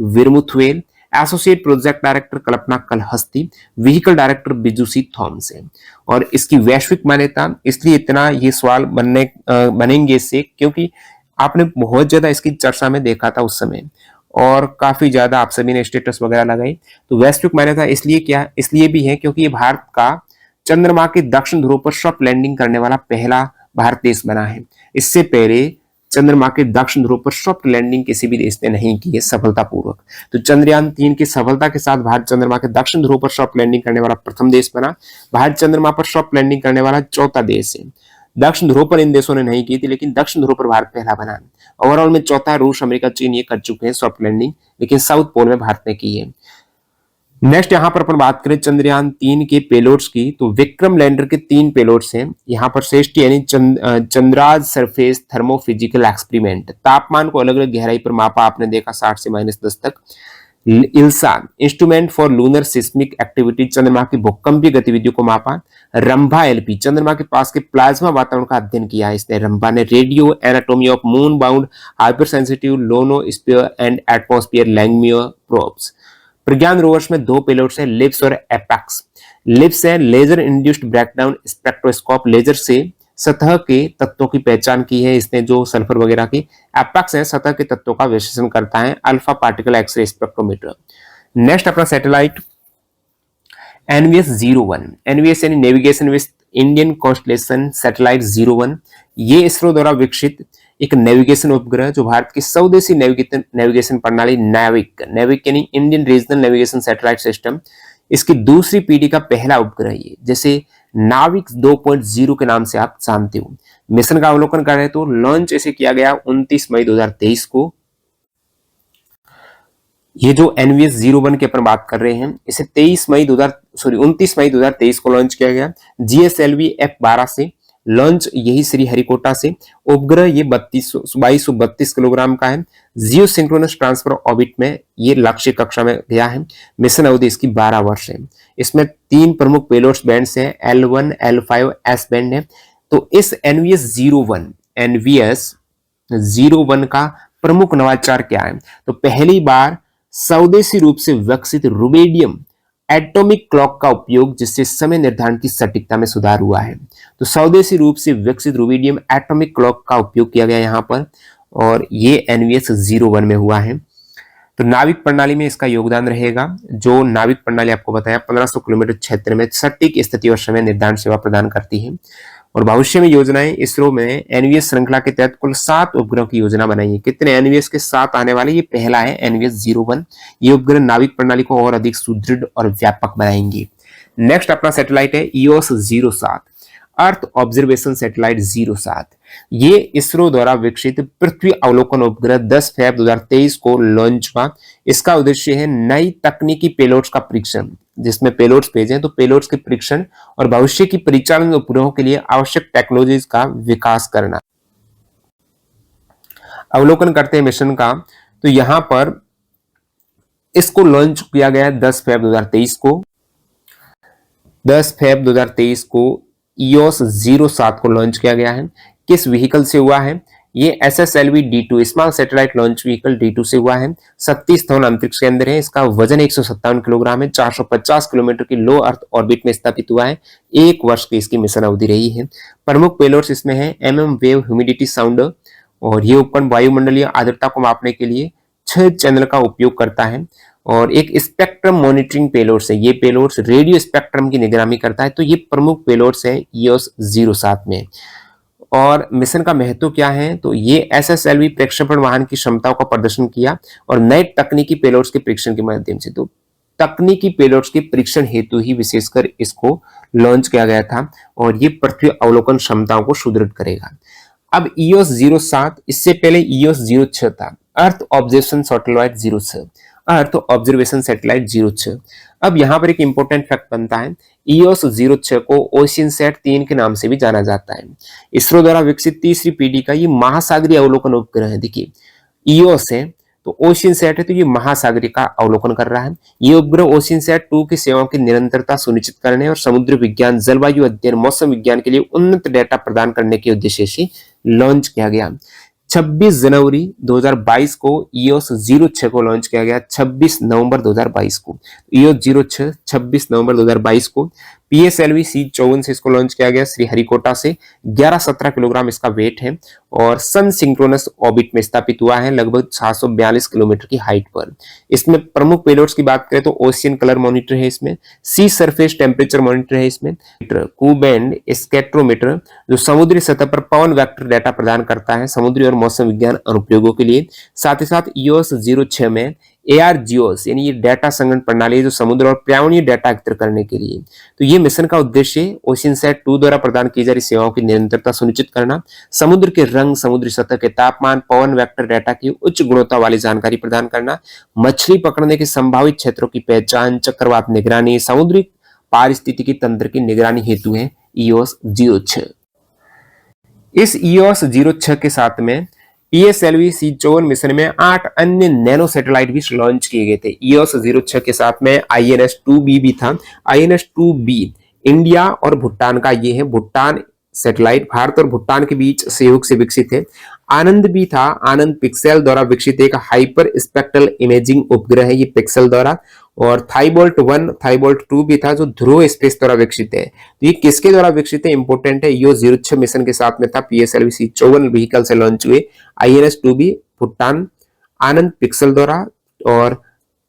Veeramuthuvel, associate project director Kalpana Kalahasti, vehicle director Biju C Thomas है। और इसकी वैश्विक मान्यता, इसलिए इतना ये सवाल बनेंगे इससे, क्योंकि आपने बहुत ज्यादा इसकी चर्चा में देखा था उस समय, और काफी ज्यादा आप सभी ने स्टेटस वगैरह लगाई। तो वैश्विक मान्यता इसलिए भी है क्योंकि ये भारत का चंद्रमा के दक्षिण ध्रुव पर सॉफ्ट लैंडिंग करने वाला पहला भारत देश बना है। इससे पहले चंद्रमा के दक्षिण ध्रुव पर सॉफ्ट लैंडिंग किसी भी देश ने नहीं की है सफलतापूर्वक। तो चंद्रयान 3 की सफलता के साथ भारत चंद्रमा के दक्षिण ध्रुव पर सॉफ्ट लैंडिंग करने वाला प्रथम देश बना। भारत चंद्रमा पर सॉफ्ट लैंडिंग करने वाला चौथा देश है। दक्षिण ध्रुव पर इन देशों ने नहीं की थी, लेकिन दक्षिण ध्रुव पर भारत पहला बना। ओवरऑल में चौथा रूस, अमेरिका, चीन ये कर चुके हैं सॉफ्ट लैंडिंग, लेकिन साउथ पोल में भारत ने की है। नेक्स्ट यहाँ पर अपन बात करें चंद्रयान 3 के पेलोड्स की, तो विक्रम लैंडर के 3 पेलोड्स हैं यहाँ पर श्रेष्ठ, यानी चंद्राज सरफेस थर्मोफिजिकल एक्सपेरिमेंट, तापमान को अलग अलग गहराई पर मापा आपने देखा 60 से -10 तक। ILSA instrument for lunar seismic activity, चंद्रमा की भूकंपीय गतिविधियों को मापा। रंभा एलपी, चंद्रमा के पास के प्लाज्मा वातावरण का अध्ययन किया है इसने रंभा ने। Radio anatomy of moon bound hypersensitive ionosphere and atmosphere Langmuir probes. Pragyan rovers में 2 पेलोड्स हैं, लिप्स और एपेक्स। लिप्स है laser induced breakdown spectroscope, laser से सतह के तत्वों की पहचान की है इसने, जो सल्फर वगैरह की। एपेक्स है सतह के तत्वों का विश्लेषण करता है, alpha particle x-ray spectrometer. Next अपना सैटेलाइट NVS-01, NVS यानी navigation with Indian constellation satellite 01। ये इसरो द्वारा विकसित एक नेविगेशन उपग्रह जो भारत की स्वदेशी नेविगेशन प्रणाली नेविक यानी Indian regional navigation satellite system, इसकी दूसरी पीढ़ी का पहला उपग्रह ये, जैसे नाविक 2.0 के नाम से आप जानते हो। मिशन का अवलोकन कर रहे तो लॉन्च इसे किया गया 29 मई 2023 को। ये जो NVS-01 की अपन बात कर रहे हैं, इसे 29 मई 2023 को लॉन्च किया गया GSLV F12 से। लॉन्च यही श्रीहरिकोटा से। उपग्रह ये 2232 किलोग्राम का है। जियो सिंक्रोनस ट्रांसफर ऑर्बिट में ये लक्ष्य कक्षा में गया है। मिशन अवधि इसकी 12 वर्ष है। इसमें 3 प्रमुख पेलोड्स बैंड्स हैं, L1, L5, S बैंड है। तो इस NVS-01 का प्रमुख नवाचार क्या है? तो पहली बार स्वदेशी रूप से विकसित रुबिडियम एटॉमिक क्लॉक का उपयोग, जिससे समय निर्धारण की सटीकता में सुधार हुआ है। तो स्वदेशी रूप से विकसित रुबिडियम एटॉमिक क्लॉक का उपयोग किया गया यहाँ पर, और ये NVS-01 में हुआ है। तो नाविक प्रणाली में इसका योगदान रहेगा। जो नाविक प्रणाली आपको बताया 1500 किलोमीटर क्षेत्र में सटीक स्थिति और समय निर्धारण सेवा प्रदान करती है। और भविष्य में योजनाएं, इसरो में NVS श्रृंखला के तहत कुल 7 उपग्रहों की योजना बनाई है। कितने NVS के 7 आने वाले? ये पहला है NVS-01। ये उपग्रह नाविक प्रणाली को और अधिक सुदृढ़ और व्यापक बनाएंगे। नेक्स्ट अपना सैटेलाइट है EOS-07, अर्थ ऑब्जर्वेशन सैटेलाइट 07। ये इसरो द्वारा विकसित पृथ्वी अवलोकन उपग्रह 10 फरवरी 2023 को लॉन्च हुआ। इसका उद्देश्य है नई तकनीकी पेलोड्स का परीक्षण, जिसमें पेलोड्स भेजे तो पेलोड्स के परीक्षण और भविष्य की परिचालन उपग्रहों के लिए आवश्यक टेक्नोलॉजीज का विकास करना। अवलोकन करते हैं मिशन का, तो यहां पर इसको लॉन्च किया गया 10 फरवरी 2023 को। 10 फरवरी 2023 को EOS-07 को लॉन्च किया गया है। किस व्हीकल से हुआ है? ये SSLV D2 small satellite launch vehicle D2 से हुआ है। सतीश धवन अंतरिक्ष केंद्र है। इसका वजन 157 किलोग्राम है। 450 किलोमीटर की लो अर्थ ऑर्बिट में स्थापित हुआ है। 1 वर्ष की इसकी मिशन अवधि रही है। प्रमुख पेलोड्स इसमें है MM वेव ह्यूमिडिटी साउंडर, और ये उपकरण वायुमंडलीय आर्द्रता को मापने के लिए 6 चैनल का उपयोग करता है। और एक स्पेक्ट्रम मॉनिटरिंग पेलोड्स है। ये पेलोड्स रेडियो स्पेक्ट्रम की निगरानी करता है। तो ये प्रमुख पेलोड्स है EOS-07 में। और मिशन का महत्व क्या है? तो ये SSLV प्रक्षेपण वाहन की क्षमताओं का प्रदर्शन किया और नए तकनीकी पेलोड्स के परीक्षण के माध्यम से। तो तकनीकी पेलोड्स के परीक्षण हेतु ही विशेषकर इसको लॉन्च किया गया था, और ये पृथ्वी अवलोकन क्षमताओं को सुदृढ़ करेगा। अब EOS-07, इससे पहले EOS-06 था, earth observation satellite 06, earth observation satellite 06। अब यहां पर एक इंपॉर्टेंट फैक्ट बनता है, EOS-06 को OceanSat-3 के नाम से भी जाना जाता है। इसरो द्वारा विकसित तीसरी पीढ़ी का ये महासागरीय अवलोकन उपग्रह है। देखिए EOS है तो OceanSat है, तो ये महासागरीय का अवलोकन कर रहा है। ये उपग्रह OceanSat-2 की सेवाओं की निरंतरता सुनिश्चित करने और समुद्र विज्ञान, जलवायु अध्ययन, मौसम विज्ञान के लिए उन्नत डेटा प्रदान करने के उद्देश्य से लॉन्च किया गया। 26 जनवरी 2022 को EOS-06 को लॉन्च किया गया। 26 नवंबर 2022 को EOS-06 26 नवंबर 2022 को PSLV C54 से इसको लॉन्च किया गया श्रीहरिकोटा से। 11-17 किलोग्राम इसका वेट है और सन सिंक्रोनस ऑर्बिट में स्थापित हुआ है लगभग 742 किलोमीटर की हाइट पर। इसमें प्रमुख पेलोड्स की बात करें तो ओशियन कलर मॉनिटर है, इसमें सी सरफेस टेम्परेचर मॉनिटर है, इसमें कू बैंड स्केट्रोमीटर जो समुद्री सतह पर पवन वेक्टर डेटा प्रदान करता है समुद्री और मौसम विज्ञान अनुप्रयोगों के लिए। साथ ही साथ EOS-06 में ARGOS यानी ये डाटा संग्रहण प्रणाली है जो समुद्र और पर्यावरणीय डाटा एकत्र करने के लिए। तो ये मिशन का उद्देश्य ओशियनसैट 2 द्वारा प्रदान की जा रही सेवाओं की निरंतरता सुनिश्चित करना, समुद्र के रंग, समुद्री सतह के तापमान, पवन वेक्टर डाटा की उच्च गुणवत्ता वाली जानकारी प्रदान करना, मछली पकड़ने के संभावित क्षेत्रों की पहचान, चक्रवात निगरानी, समुद्री पारिस्थितिकी तंत्र की निगरानी हेतु है EOS 06। इस EOS 06 के साथ में PSLV C54 मिशन में 8 अन्य नैनो सैटेलाइट भी लॉन्च किए गए थे। EOS 06 के साथ में INS-2B भी था। INS-2B इंडिया और भूटान का ये है। भूटान सैटेलाइट भारत और भूटान के बीच सहयोग से विकसित है। आनंद भी था। आनंद पिक्सेल द्वारा विकसित एक हाइपर स्पेक्ट्रल इमेजिंग उपग्रह है ये पिक्सेल द्वारा। और थाईबोल्ट 1 थाईबोल्ट 2 भी था जो ध्रुव स्पेस द्वारा विकसित है। तो ये किसके द्वारा विकसित है इंपोर्टेंट है। EOS 06 मिशन के साथ में था। PSLV C54 व्हीकल से लॉन्च हुए। INS-2B भूटान, आनंद पिक्सेल द्वारा और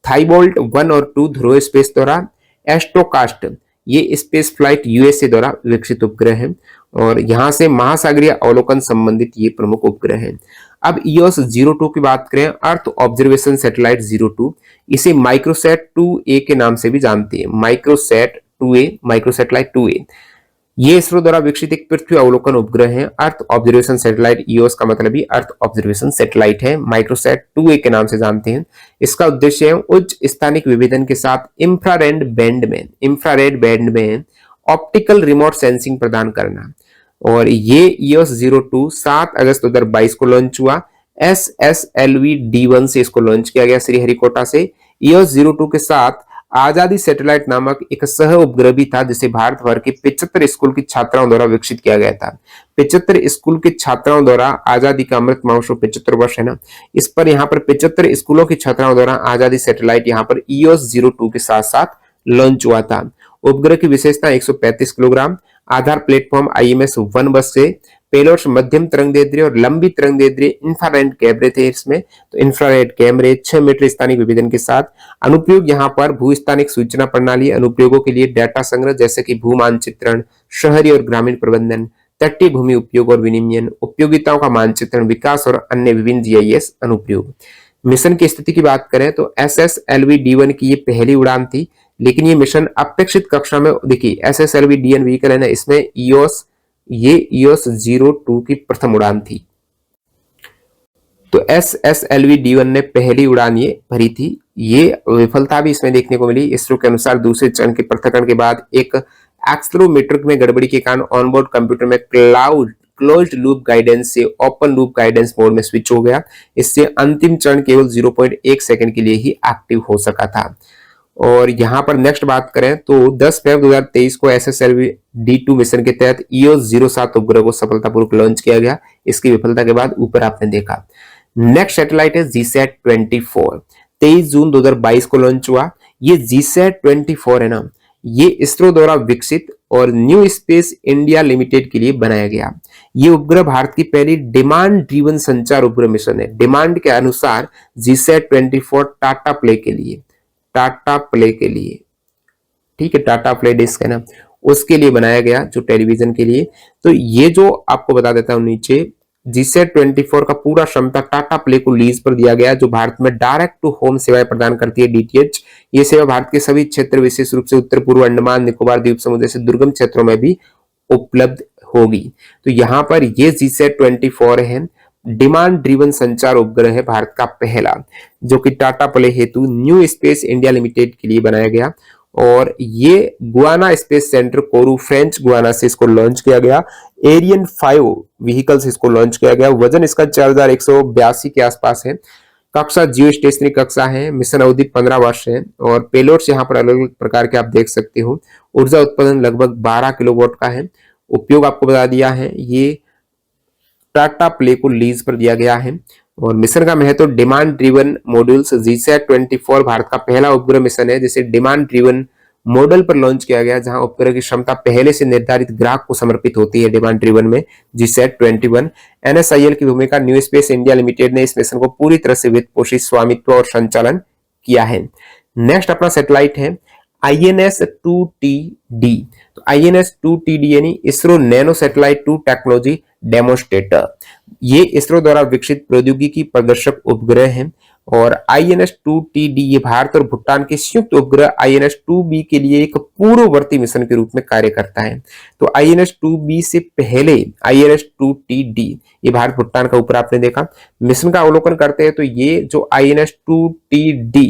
थाईबोल्ट 1 और 2 ध्रुव स्पेस द्वारा। एस्ट्रोकास्ट ये स्पेस फ्लाइट USA द्वारा विकसित उपग्रह है और यहां से महासागरीय अवलोकन संबंधित ये प्रमुख उपग्रह हैं। अब EOS 02 की बात करें, अर्थ ऑब्जर्वेशन सैटेलाइट 02, इसे माइक्रोसैट 2A के नाम से भी जानते हैं। माइक्रोसैट 2A, माइक्रोसैटेलाइट 2A ये इसरो द्वारा विकसित एक पृथ्वी अवलोकन उपग्रह है। अर्थ ऑब्जर्वेशन सैटेलाइट EOS का मतलब ही अर्थ ऑब्जर्वेशन सैटेलाइट है। माइक्रोसैट 2A के नाम से जानते हैं। इसका उद्देश्य है उच्च स्थानिक विभेदन के साथ इंफ्रारेड बैंड में ऑप्टिकल रिमोट सेंसिंग प्रदान करना। और ये EOS 02 7 अगस्त 2022 को लॉन्च हुआ। SSLV D1 से इसको लॉन्च किया गया श्रीहरिकोटा से। EOS 02 के साथ आजादी सैटेलाइट नामक एक सह उपग्रह भी था जिसे भारत भर के 75 स्कूल की छात्राओं द्वारा विकसित किया गया था। 75 स्कूल की छात्राओं द्वारा आजादी का अमृत महोत्सव 75 वर्ष है ना, इस पर यहाँ पर 75 स्कूलों की छात्राओं द्वारा आजादी सैटेलाइट यहाँ पर EOS 02 के साथ साथ लॉन्च हुआ था। उपग्रह की विशेषता 135 किलोग्राम, आधार प्लेटफॉर्म IMS-1 बस से, पेलोड्स मध्यम तरंगदैर्ध्य और लंबी तरंगदैर्ध्य इंफ्रारेड कैमरे थे इसमें। तो इंफ्रारेड कैमरे 6 मीटर स्थानिक विभेदन के साथ। अनुप्रयोग यहाँ पर भूस्थानिक सूचना प्रणाली, अनुप्रयोगों के लिए डाटा संग्रह जैसे कि भू मानचित्रण, शहरी और ग्रामीण प्रबंधन, तटीय भूमि उपयोग और विनिमयन, उपयोगिताओं का मानचित्रण, विकास और अन्य विभिन्न GIS अनुप्रयोग। मिशन की स्थिति की बात करें तो SSLV D1 की ये पहली उड़ान थी, लेकिन ये मिशन अपेक्षित कक्षा में देखिए SSLV D1 व्हीकल है ना, इसमें EOS 02 की प्रथम उड़ान थी। तो SSLV D1 ने पहली उड़ान ये भरी थी। ये विफलता भी इसमें देखने को मिली। इसरो के अनुसार दूसरे चरण के पृथक्करण के बाद एक एक्सेलेरोमीटर में गड़बड़ी के कारण ऑनबोर्ड कंप्यूटर में क्लोज्ड लूप गाइडेंस से ओपन लूप गाइडेंस मोड में स्विच हो गया। इससे अंतिम चरण केवल 0.1 सेकंड के लिए ही एक्टिव हो सका था। और यहां पर नेक्स्ट बात करें तो 10 फरवरी 2023 को SSLV D2 मिशन के तहत EOS 07 उपग्रह को सफलतापूर्वक लॉन्च किया गया। इसकी विफलता के बाद ऊपर आपने देखा। नेक्स्ट सैटेलाइट है GSAT 24, 23 जून 2022 को लॉन्च हुआ। ये GSAT 24 है ना, ये इसरो द्वारा विकसित और न्यू स्पेस इंडिया लिमिटेड के लिए बनाया गया। ये उपग्रह भारत की पहली डिमांड ड्रिवन संचार उपग्रह मिशन है। डिमांड के अनुसार GSAT 24 टाटा प्ले के लिए, ठीक है, टाटा प्ले डिस्क है ना, उसके लिए बनाया गया, जो टेलीविजन के लिए। तो ये जो आपको बता देता हूं नीचे, GSAT 24 का पूरा क्षमता टाटा प्ले को लीज पर दिया गया, जो भारत में डायरेक्ट टू होम सेवाएं प्रदान करती है DTH। ये सेवा भारत के सभी क्षेत्र, विशेष रूप से उत्तर पूर्व अंडमान निकोबार द्वीप समूह जैसे दुर्गम क्षेत्रों में भी उपलब्ध होगी। तो यहाँ पर ये GSAT 24 है, डिमांड ड्रिवन संचार उपग्रह है भारत का पहला, जो कि टाटा प्ले हेतु न्यू स्पेस इंडिया लिमिटेड के लिए बनाया गया। और ये गुआना स्पेस सेंटर कोरू, फ्रेंच गुआना से इसको लॉन्च किया गया। एरियन 5 व्हीकल से इसको लॉन्च किया गया। वजन इसका 4182 के आसपास है। कक्षा जियो स्टेशनरी कक्षा है। मिशन अवधि 15 वर्ष है। और पेलोड्स यहाँ पर अलग अलग प्रकार के आप देख सकते हो। ऊर्जा उत्पादन लगभग 12 किलोवाट का है। उपयोग आपको बता दिया है, ये टाटा प्ले को लीज पर दिया गया है। और मिशन का महत्व, demand driven modules. GSAT 24 Bharat का पहला उपग्रह मिशन है जिसे डिमांड ड्रिवन मॉडल पर लॉन्च किया गया, जहां उपग्रह की क्षमता पहले से निर्धारित ग्राहक को समर्पित होती है। डिमांड ड्रिवन में GSAT 21। NSIL की भूमिका, न्यू स्पेस इंडिया लिमिटेड ने इस मिशन को पूरी तरह से वित्त पोषित, स्वामित्व और संचालन किया है। नेक्स्ट अपना सैटेलाइट है INS-2TD। तो INS-2TD यानी ISRO nano satellite 2 technology demonstrator. ये इसरो द्वारा विकसित प्रौद्योगिकी प्रदर्शक उपग्रह है। और INS-2TD ये भारत और भूटान के संयुक्त उपग्रह INS-2B के लिए एक पूर्ववर्ती मिशन के रूप में कार्य करता है। तो INS-2B से पहले INS-2TD ये भारत भूटान का ऊपर आपने देखा मिशन का अवलोकन करते हैं। तो ये जो INS-2TD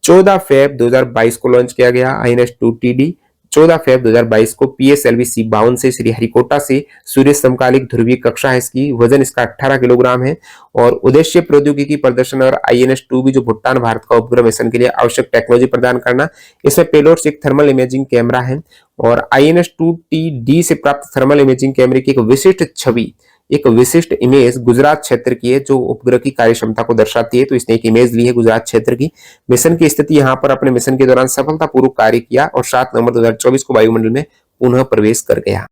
14 फेब 2022 को लॉन्च किया गया। INS-2TD 14 फेब 2022 को PSLV C-52 से श्रीहरिकोटा से सूर्य समकालिक ध्रुवीय कक्षा है इसकी, वजन इसका 18 किलोग्राम है और उद्देश्य प्रौद्योगिकी प्रदर्शन और INS-2B जो भूटान भारत का उपग्रह मिशन के लिए आवश्यक टेक्नोलॉजी प्रदान करना। इसमें पेलोड्स एक थर्मल इमेजिंग कैमरा है और INS-2TD से प्राप्त थर्मल इमेजिंग कैमरे की एक विशिष्ट छवि, एक विशिष्ट इमेज गुजरात क्षेत्र की है जो उपग्रह की कार्य क्षमता को दर्शाती है। तो इसने एक इमेज ली है गुजरात क्षेत्र की। मिशन की स्थिति यहाँ पर अपने मिशन के दौरान सफलतापूर्वक कार्य किया और 7 नवंबर 2024 को वायुमंडल में पुनः प्रवेश कर गया।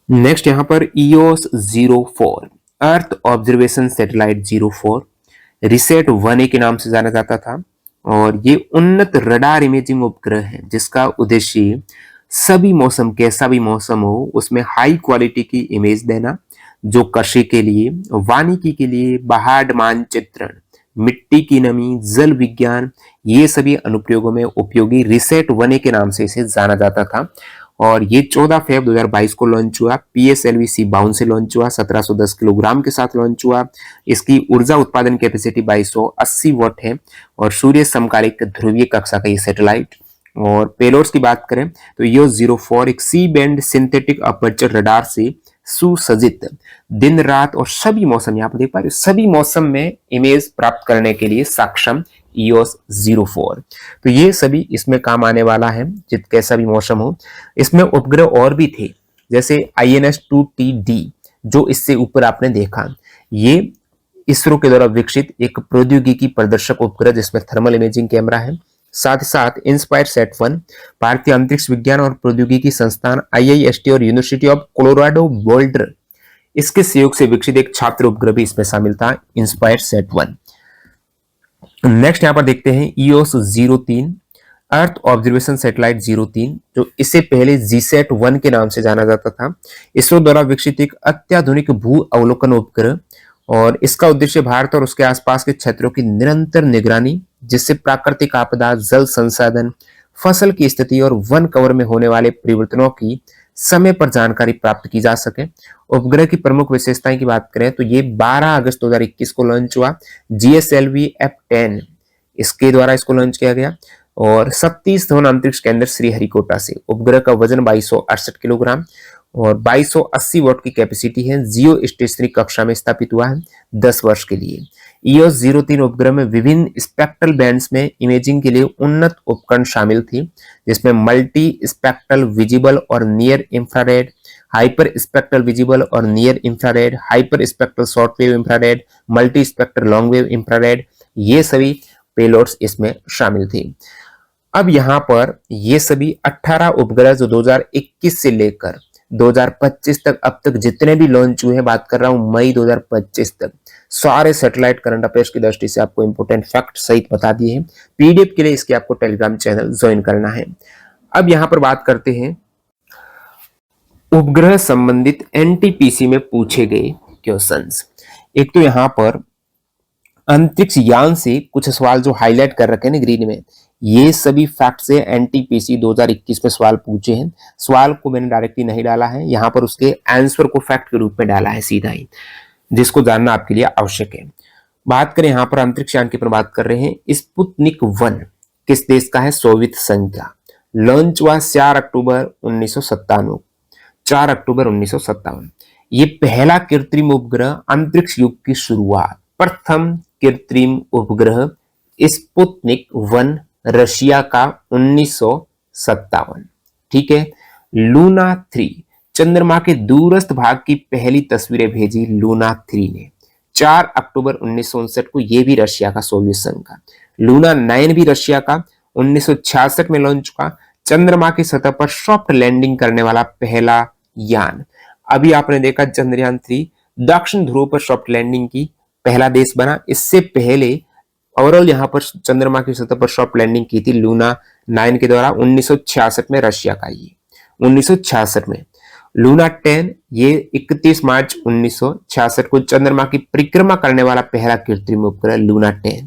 नेक्स्ट यहाँ पर EOS-04 earth observation satellite 04 reset 1A के नाम से जाना जाता था और ये उन्नत रडार इमेजिंग उपग्रह है जिसका उद्देश्य सभी मौसम, कैसा भी मौसम हो उसमें हाई क्वालिटी की इमेज देना, जो कृषि के लिए, वानिकी के लिए, पहाड़ मानचित्रण, मिट्टी की नमी, जल विज्ञान, ये सभी अनुप्रयोगों में उपयोगी रिसेट 1A के नाम से इसे जाना जाता था। और ये 14 फेब 2022 को लॉन्च हुआ। PSLV C-52 से लॉन्च हुआ, 1710 किलोग्राम के साथ लॉन्च हुआ। इसकी ऊर्जा उत्पादन कैपेसिटी 2280 वाट है और सूर्य समकालिक ध्रुवीय कक्षा का ये सैटेलाइट। और पेलोड्स की बात करें तो EOS-04 एक C band synthetic aperture radar से सुसज्जित दिन रात और सभी मौसम, यहाँ पर देख पा रहे सभी मौसम में इमेज प्राप्त करने के लिए सक्षम EOS-04। तो ये सभी इसमें काम आने वाला है, जित कैसा भी मौसम हो। इसमें उपग्रह और भी थे जैसे INS-2TD जो इससे ऊपर आपने देखा, ये इसरो के द्वारा विकसित एक प्रौद्योगिकी प्रदर्शक उपग्रह जिसमें थर्मल इमेजिंग कैमरा है। साथ ही साथ INSPIRE-SAT-1 भारतीय अंतरिक्ष विज्ञान और प्रौद्योगिकी संस्थान IIST और यूनिवर्सिटी ऑफ कोलोराडो बोल्डर इसके सहयोग से विकसित एक छात्र उपग्रह भी इसमें शामिल था, INSPIRE-SAT-1। नेक्स्ट यहां पर देखते हैं EOS-03 अर्थ ऑब्जर्वेशन सैटेलाइट 03 जो इससे पहले GSAT-1 के नाम से जाना जाता था। इसरो द्वारा विकसित एक अत्याधुनिक भू अवलोकन उपग्रह और इसका उद्देश्य भारत और उसके आसपास के क्षेत्रों की निरंतर निगरानी, जिससे प्राकृतिक आपदा, जल संसाधन, फसल की स्थिति और वन कवर में होने वाले परिवर्तनों की समय पर जानकारी प्राप्त की जा सके। उपग्रह की प्रमुख विशेषताएं की बात करें तो ये 12 अगस्त 2021 को लॉन्च हुआ। GSLV F10 इसके द्वारा इसको लॉन्च किया गया और 37 धवन अंतरिक्ष केंद्र श्रीहरिकोटा से। उपग्रह का वजन 2268 किलोग्राम और 2280 वाट की कैपेसिटी है। जियो स्टेशनरी कक्षा में स्थापित हुआ है 10 वर्ष के लिए। EOS-03 उपग्रह में विभिन्न स्पेक्ट्रल बैंड्स में इमेजिंग के लिए उन्नत उपकरण शामिल थी, जिसमें मल्टी स्पेक्ट्रल विजिबल और near infrared, hyper spectral visible और near infrared, hyper spectral short wave infrared, multi spectral long wave infrared, ये सभी पेलोड्स इसमें शामिल थी। अब यहाँ पर ये सभी 18 उपग्रह जो 2021 से लेकर 2025 तक अब तक जितने भी लॉन्च हुए हैं, बात कर रहा हूं मई 2025 तक, सारे सैटेलाइट करंट अफेयर्स की दृष्टि से आपको इंपोर्टेंट फैक्ट सहित बता दिए हैं। PDF के लिए इसके आपको टेलीग्राम चैनल ज्वाइन करना है। अब यहां पर बात करते हैं उपग्रह संबंधित NTPC में पूछे गए क्वेश्चंस। एक तो यहां पर अंतरिक्ष यान से कुछ सवाल जो हाईलाइट कर रखे हैं ना ग्रीन में, ये सभी फैक्ट से NTPC 2021 में सवाल पूछे हैं। सवाल को मैंने डायरेक्टली नहीं डाला है, यहाँ पर उसके आंसर को फैक्ट के रूप में डाला है सीधा ही, जिसको जानना आपके लिए आवश्यक है। बात करें यहाँ पर अंतरिक्ष यान की बात कर रहे हैं। स्पुतनिक 1 किस देश का है? सोवियत संघ का। लॉन्च हुआ 4 अक्टूबर 1957। 4 अक्टूबर 1957 ये पहला कृत्रिम उपग्रह, अंतरिक्ष युग की शुरुआत, प्रथम कृत्रिम उपग्रह स्पुतनिक 1 रशिया का 1957। ठीक है। लूना 3 चंद्रमा के दूरस्थ भाग की पहली तस्वीरें भेजी लूना 3 ने 4 अक्टूबर 1959 को, ये भी रशिया का, सोवियत संघ का। लूना 9 भी रशिया का, 1966 में लॉन्च हुआ। चंद्रमा की सतह पर सॉफ्ट लैंडिंग करने वाला पहला यान। अभी आपने देखा चंद्रयान 3 दक्षिण ध्रुव पर सॉफ्ट लैंडिंग की पहला देश बना। इससे पहले ओवरऑल यहां पर चंद्रमा की सतह पर सॉफ्ट लैंडिंग की थी लूना 9 के द्वारा 1966 में, रशिया का ये 1966 में। लूना 10 ये 31 मार्च 1966 को चंद्रमा की परिक्रमा करने वाला पहला कृत्रिम उपग्रह लूना 10।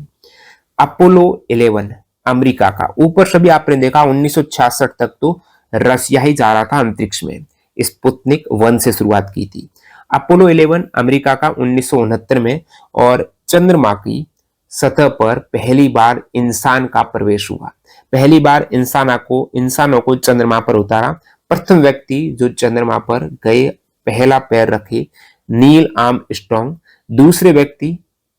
अपोलो 11 अमेरिका का, ऊपर सभी आपने देखा 1966 तक तो रसिया ही जा रहा था अंतरिक्ष में, स्पुतनिक 1 से शुरुआत की थी। अपोलो 11 अमेरिका का 1969 में, और चंद्रमा की सतह पर पहली बार इंसान का प्रवेश हुआ। पहली बार इंसानों को चंद्रमा पर उतारा। प्रथम व्यक्ति जो चंद्रमा पर गए, पहला पैर रखे, नील आर्मस्ट्रांग। दूसरे व्यक्ति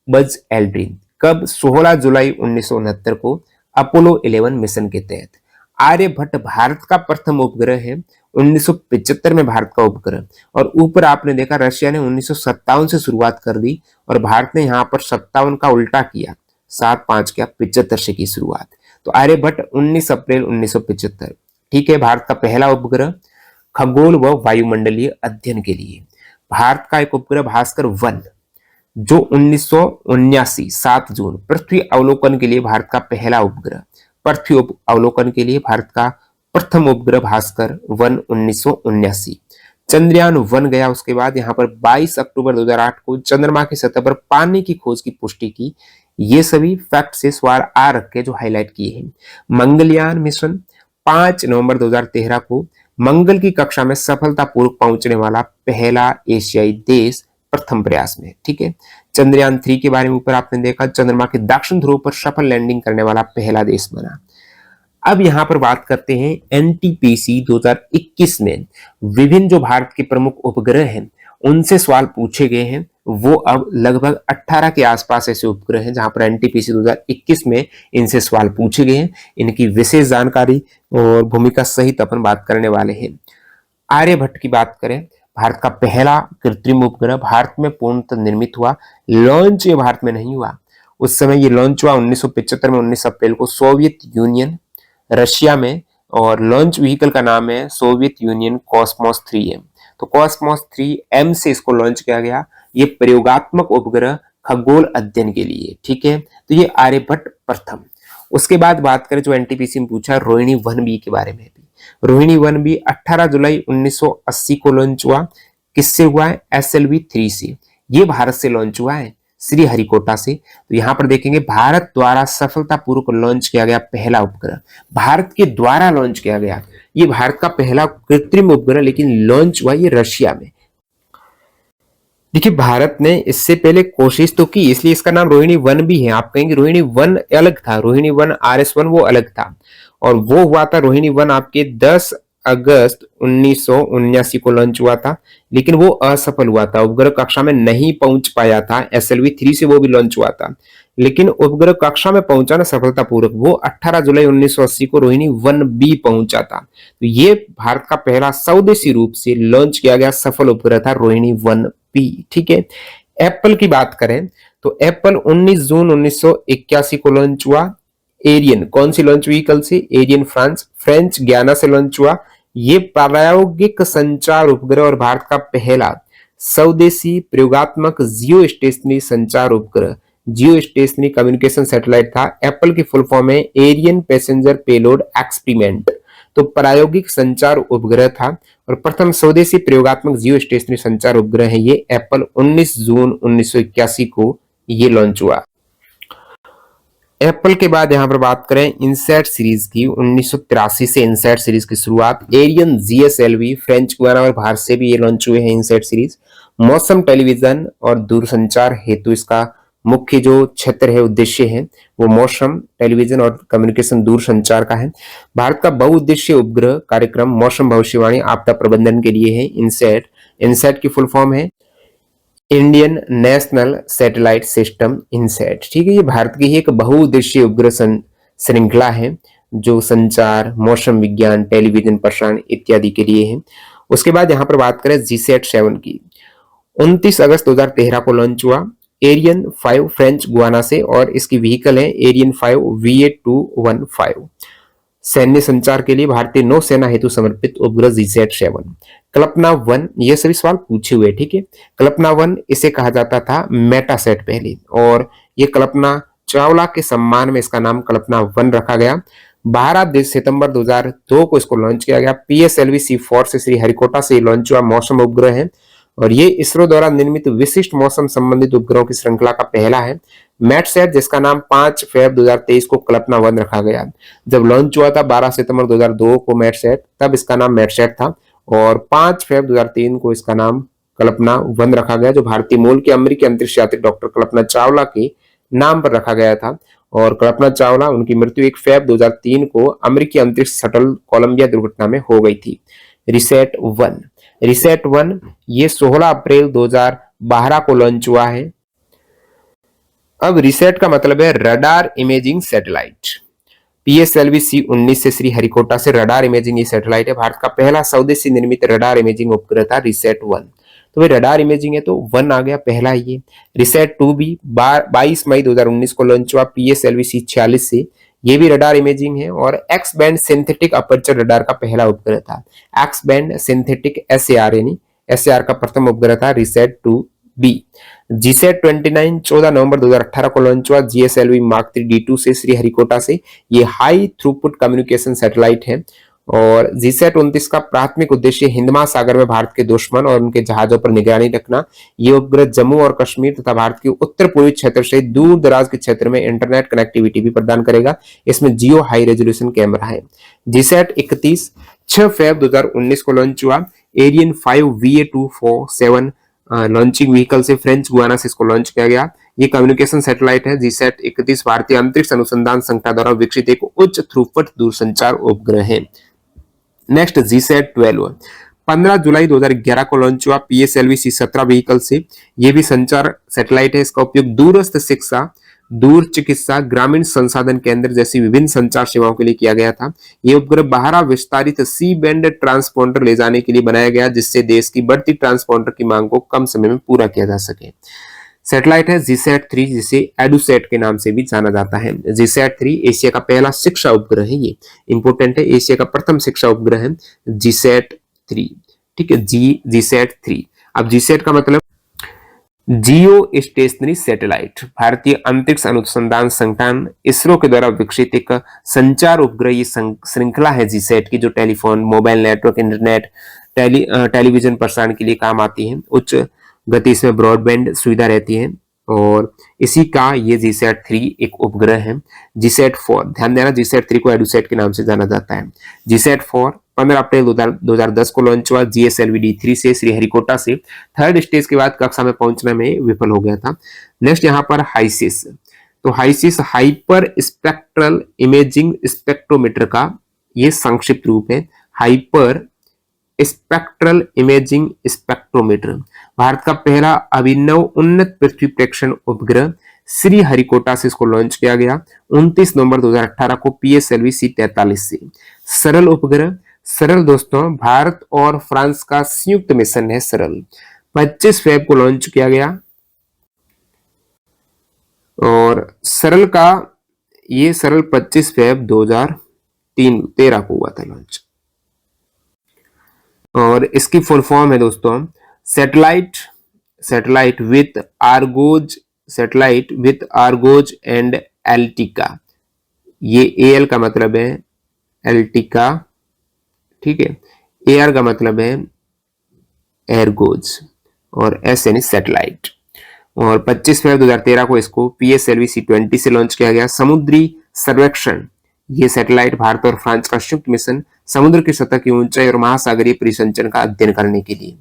बज एल्ड्रिन। कब? 16 जुलाई 1969 को अपोलो 11 मिशन के तहत। आर्यभट्ट भारत का प्रथम उपग्रह है, 1975 में भारत का उपग्रह। और ऊपर आपने देखा रशिया ने 1957 से शुरुआत कर दी और भारत ने यहाँ पर 57 का उल्टा किया, 7-5 किया, 75 से की शुरुआत। तो आर्यभट्ट 19 अप्रैल 1975, ठीक है, भारत का पहला उपग्रह खगोल व वायुमंडलीय अध्ययन के लिए। भारत का एक उपग्रह भास्कर 1 जो 1979 7 जून पृथ्वी अवलोकन के लिए भारत का पहला उपग्रह। पृथ्वी अवलोकन के लिए भारत का प्रथम उपग्रह भास्कर 1 1979। चंद्रयान 1 गया उसके बाद। यहाँ पर 22 अक्टूबर 2008 को चंद्रमा की सतह पर पानी की खोज की पुष्टि की। ये सभी फैक्ट से सवाल आ रखे जो हाईलाइट किए हैं। मंगलयान मिशन 5 नवंबर 2013 को मंगल की कक्षा में सफलतापूर्वक पहुंचने वाला पहला एशियाई देश प्रथम प्रयास में, ठीक है। चंद्रयान 3 के बारे में ऊपर आपने देखा, चंद्रमा के दक्षिण ध्रुव पर सफल लैंडिंग करने वाला पहला देश बना। अब यहां पर बात करते हैं एनटीपीसी 2021 में विभिन्न जो भारत के प्रमुख उपग्रह हैं उनसे सवाल पूछे गए हैं। वो अब लगभग 18 के आसपास ऐसे उपग्रह हैं जहां पर एनटीपीसी 2021 में इनसे सवाल पूछे गए हैं। इनकी विशेष जानकारी और भूमिका सहित अपन बात करने वाले हैं। आर्यभट्ट की बात करें, भारत का पहला कृत्रिम उपग्रह भारत में पूर्णतः निर्मित हुआ। लॉन्च ये भारत में नहीं हुआ, उस समय ये लॉन्च हुआ 1975 में 19 अप्रैल को सोवियत यूनियन रशिया में, और लॉन्च व्हीकल का नाम है सोवियत यूनियन कॉस्मोस 3M। तो कॉस्मोस 3M से इसको लॉन्च किया गया। ये प्रयोगात्मक उपग्रह खगोल अध्ययन के लिए, ठीक है। तो ये आर्यभट्ट प्रथम। उसके बाद बात करें जो एनटीपीसी में पूछा रोहिणी 1B के बारे में भी। रोहिणी 1B 18 जुलाई 1980 को लॉन्च हुआ। किससे हुआ है? SLV-3 से। ये भारत से लॉन्च हुआ है, श्रीहरिकोटा से। तो यहां पर देखेंगे भारत द्वारा सफलतापूर्वक लॉन्च किया गया पहला उपग्रह, भारत के द्वारा लॉन्च किया गया। ये भारत का पहला कृत्रिम उपग्रह, लेकिन लॉन्च हुआ ये रशिया में। देखिए भारत ने इससे पहले कोशिश तो की, इसलिए इसका नाम रोहिणी 1B है। आप कहेंगे रोहिणी 1 अलग था, रोहिणी 1 RS-1 वो अलग था, और वो हुआ था रोहिणी 1 आपके 10 अगस्त 1979 को लॉन्च हुआ था, लेकिन वो असफल हुआ था, उपग्रह कक्षा में नहीं पहुंच पाया था। SLV-3 से वो भी लॉन्च हुआ था, लेकिन उपग्रह कक्षा में पहुंचा ना सफलतापूर्वक, वो 18 जुलाई 1980 को रोहिणी 1B पहुंचा था। तो ये भारत का पहला स्वदेशी रूप से लॉन्च किया गया सफल उपग्रह था रोहिणी 1B, ठीक है। एप्पल की बात करें तो एप्पल 19 जून 1981 को लॉन्च हुआ। एरियन कौन सी लॉन्च व्हीकल से? एरियन फ्रेंच गयाना से लॉन्च हुआ। ये प्रायोगिक संचार उपग्रह और भारत का पहला स्वदेशी प्रयोगात्मक जियो स्टेशनरी संचार उपग्रह, जियो स्टेशनरी कम्युनिकेशन सैटेलाइट था। एप्पल की फुल फॉर्म है एरियन पैसेंजर पेलोड एक्सपेरिमेंट। तो प्रायोगिक संचार उपग्रह था और प्रथम स्वदेशी प्रयोगात्मक जियो स्टेशनरी संचार उपग्रह है ये। एप्पल 19 जून 1981 को ये लॉन्च हुआ। एप्पल के बाद यहां पर बात करें इनसैट सीरीज की, 1983 से इनसैट सीरीज की शुरुआत। एरियन GSLV फ्रेंच गुयाना और भारत से भी ये लॉन्च हुए हैं इनसैट सीरीज। मौसम, टेलीविजन और दूरसंचार हेतु इसका मुख्य जो क्षेत्र है, उद्देश्य है, वो मौसम, टेलीविजन और कम्युनिकेशन दूरसंचार का है। भारत का बहुउद्देश्य उपग्रह कार्यक्रम मौसम भविष्यवाणी आपदा प्रबंधन के लिए है इनसैट। इनसैट की फुल फॉर्म है Indian national satellite system INSAT, ठीक है। ये भारत की एक बहुउद्देशीय उपग्रह श्रृंखला है जो संचार, मौसम विज्ञान, टेलीविजन प्रसारण इत्यादि के लिए है। उसके बाद यहाँ पर बात करें GSAT-7 की, 29 अगस्त 2013 को लॉन्च हुआ। एरियन 5 फ्रेंच गुयाना से और इसकी व्हीकल है एरियन 5 VA215। सैन्य संचार के लिए भारतीय नौसेना हेतु समर्पित उपग्रह GSAT-7। कल्पना 1, ये सभी सवाल पूछे हुए, ठीक है। कल्पना 1 इसे कहा जाता था मेटासेट पहले, और ये कल्पना चावला के सम्मान में इसका नाम कल्पना 1 रखा गया। 12 सितंबर 2002 को इसको लॉन्च किया गया। PSLV C4 से श्रीहरिकोटा से लॉन्च हुआ मौसम उपग्रह है और ये इसरो द्वारा निर्मित विशिष्ट मौसम संबंधित उपग्रहों की श्रृंखला का पहला है। मैटसैट, जिसका नाम 5 फरवरी 2023 को कल्पना 1 रखा गया। जब लॉन्च हुआ था 12 सितंबर 2002 को मैटसैट, तब इसका नाम मैटसैट था और 5 फरवरी 2003 को इसका नाम कल्पना 1 रखा गया, जो भारतीय मूल के अमेरिकी अंतरिक्ष यात्री डॉक्टर कल्पना चावला के नाम पर रखा गया था। और कल्पना चावला, उनकी मृत्यु 1 फरवरी 2003 को अमेरिकी अंतरिक्ष शटल कोलंबिया दुर्घटना में हो गई थी। रिसेट 1 ये 16 अप्रैल 2012 को लॉन्च हुआ है। अब रिसेट का मतलब है radar imaging satellite. PSLV C19 से श्रीहरिकोटा से रडार इमेजिंग ये सैटेलाइट है। भारत का पहला स्वदेशी निर्मित रडार इमेजिंग उपग्रह था रिसेट 1। तो भाई रडार इमेजिंग है तो 1 आ गया पहला ये। रिसेट 2 भी 22 मई 2019 को लॉन्च हुआ PSLV C46 से, ये भी रडार इमेजिंग है और x band synthetic aperture radar का पहला उपग्रह था। एक्स बैंड सिंथेटिक SAR यानी SAR का प्रथम उपग्रह था रिसेट 2B। जीसैट 29 14 नवंबर 2018 को लॉन्च हुआ GSLV Mark 3 D2 से श्रीहरिकोटा से। ये हाई थ्रूपुट कम्युनिकेशन सैटेलाइट है और जीसैट 29 का प्राथमिक उद्देश्य हिंद महासागर में भारत के दुश्मन और उनके जहाजों पर निगरानी रखना। ये उपग्रह जम्मू और कश्मीर तथा भारत के उत्तर पूर्वी क्षेत्र से दूर दराज के क्षेत्र में इंटरनेट कनेक्टिविटी भी प्रदान करेगा। इसमें जियो हाई रेजोल्यूशन कैमरा है। जीसैट 31 6 फरवरी 2019 को लॉन्च हुआ। एरियन 5 VA247 लॉन्चिंग व्हीकल से फ्रेंच गुयाना से इसको लॉन्च किया गया। ये कम्युनिकेशन सैटेलाइट है। जीसैट 31 भारतीय अंतरिक्ष अनुसंधान संस्था द्वारा विकसित एक उच्च थ्रूपुट दूरसंचार उपग्रह है। नेक्स्ट जीसैट 12 15 जुलाई 2011 को लॉन्च हुआ PSLV C17 व्हीकल से। ये भी संचार सैटेलाइट है। इसका उपयोग दूरस्थ शिक्षा, दूर चिकित्सा, ग्रामीण संसाधन केंद्र जैसी विभिन्न संचार सेवाओं के लिए किया गया था। यह उपग्रह 12 विस्तारित सी बैंड ट्रांसपॉन्डर ले जाने के लिए बनाया गया, जिससे देश की बढ़ती ट्रांसपॉन्डर की मांग को कम समय में पूरा किया जा सके। सैटेलाइट है जीसैट 3, जिसे एडुसैट के नाम से भी जाना जाता है। जीसैट 3 एशिया का पहला शिक्षा उपग्रह है। ये इंपोर्टेंट है, एशिया का प्रथम शिक्षा उपग्रह है जीसैट 3। ठीक है, जीसैट 3। अब जीसैट का मतलब जियो स्टेशनरी सैटेलाइट। भारतीय अंतरिक्ष अनुसंधान संगठन इसरो के द्वारा विकसित एक संचार उपग्रह ये श्रृंखला है जीसैट की, जो telephone, mobile network, internet, television प्रसारण के लिए काम आती है। उच्च गति इसमें ब्रॉडबैंड सुविधा रहती है और इसी का ये जीसैट 3 एक उपग्रह है। जीसैट 4, ध्यान देना, जीसैट 3 को एडुसैट के नाम से जाना जाता है। जीसैट 4 15 अप्रैल 2010 को लॉन्च हुआ GSLV D3 से श्रीहरिकोटा से। थर्ड स्टेज के बाद कक्षा में पहुंचने में विफल हो गया था। नेक्स्ट यहाँ पर हाइसिस, तो हाइसिस हाइपर स्पेक्ट्रल इमेजिंग स्पेक्ट्रोमीटर का ये संक्षिप्त रूप है। Hyper spectral imaging spectrometer Bharat का पहला अभिनव उन्नत पृथ्वी प्रेक्षण उपग्रह श्रीहरिकोटा से इसको लॉन्च किया गया 29 नवंबर 2018 को PSLV C43 से। सरल उपग्रह, सरल दोस्तों भारत और फ्रांस का संयुक्त मिशन है सरल। 25 फरवरी को लॉन्च किया गया और सरल का ये सरल 25 फरवरी 2013 को हुआ था लॉन्च। और इसकी फुल फॉर्म है दोस्तों सैटेलाइट विथ आर्गोज एंड एल्टिका। ये AL का मतलब है एल्टिका, ठीक है, AR का मतलब है एयरगोज और S यानी सैटेलाइट। और 25 फरवरी 2013 को इसको PSLV C20 से लॉन्च किया गया। समुद्री सर्वेक्षण, ये सैटेलाइट भारत और फ्रांस का संयुक्त मिशन समुद्र की सतह की ऊंचाई और महासागरीय परिसंचरण का अध्ययन करने के लिए।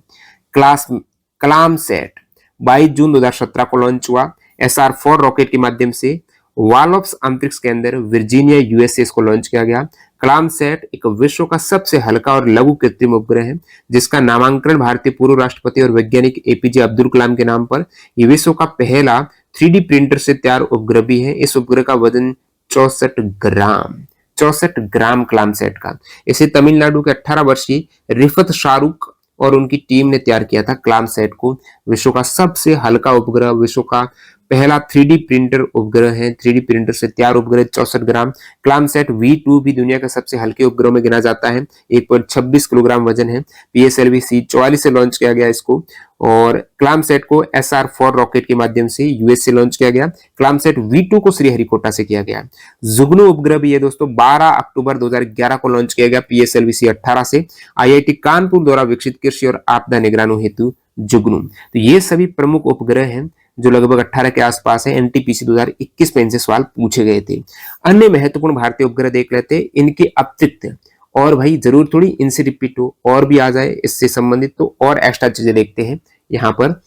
कलामसैट 22 जून 2017 को लॉन्च हुआ। SR4 रॉकेट के माध्यम से वालोप्स अंतरिक्ष केंद्र वर्जीनिया USA को लॉन्च किया गया। कलामसैट एक विश्व का सबसे हल्का और लघु कृत्रिम उपग्रह है, जिसका नामांकन भारतीय पूर्व राष्ट्रपति और वैज्ञानिक APJ अब्दुल कलाम के नाम पर। यह विश्व का पहला 3D प्रिंटर से तैयार उपग्रह भी है। इस उपग्रह का वजन 64 ग्राम कलामसैट का। इसे तमिलनाडु के 18 वर्षीय रिफत शाहरुख और उनकी टीम ने तैयार किया था। कलामसैट को विश्व का सबसे हल्का उपग्रह, विश्व का पहला 3D प्रिंटर उपग्रह है। 3D प्रिंटर से तैयार उपग्रह 64 ग्राम। क्लामसैट V2 भी दुनिया के सबसे हल्के उपग्रहों में गिना जाता है, 1.26 किलोग्राम वजन है। PSLV-C44 से लॉन्च किया गया इसको, और क्लामसैट को SR-4 रॉकेट के माध्यम से यूएस से लॉन्च किया गया। क्लामसैट V2 को श्रीहरिकोटा से किया गया। जुगनू उपग्रह भी है दोस्तों, 12 अक्टूबर 2011 को लॉन्च किया गया PSLV-C18 से, IIT कानपुर द्वारा विकसित कृषि और आपदा निगरानी हेतु जुगनू। तो ये सभी प्रमुख उपग्रह हैं जो लगभग 18 के आसपास है। एनटीपीसी 2021 में इनसे सवाल पूछे गए थे। अन्य महत्वपूर्ण भारतीय उपग्रह देख लेते हैं इनके अतिरिक्त, और भाई जरूर थोड़ी इनसे रिपीट हो और भी आ जाए इससे संबंधित, तो और एक्स्ट्रा चीजें देखते हैं यहाँ पर।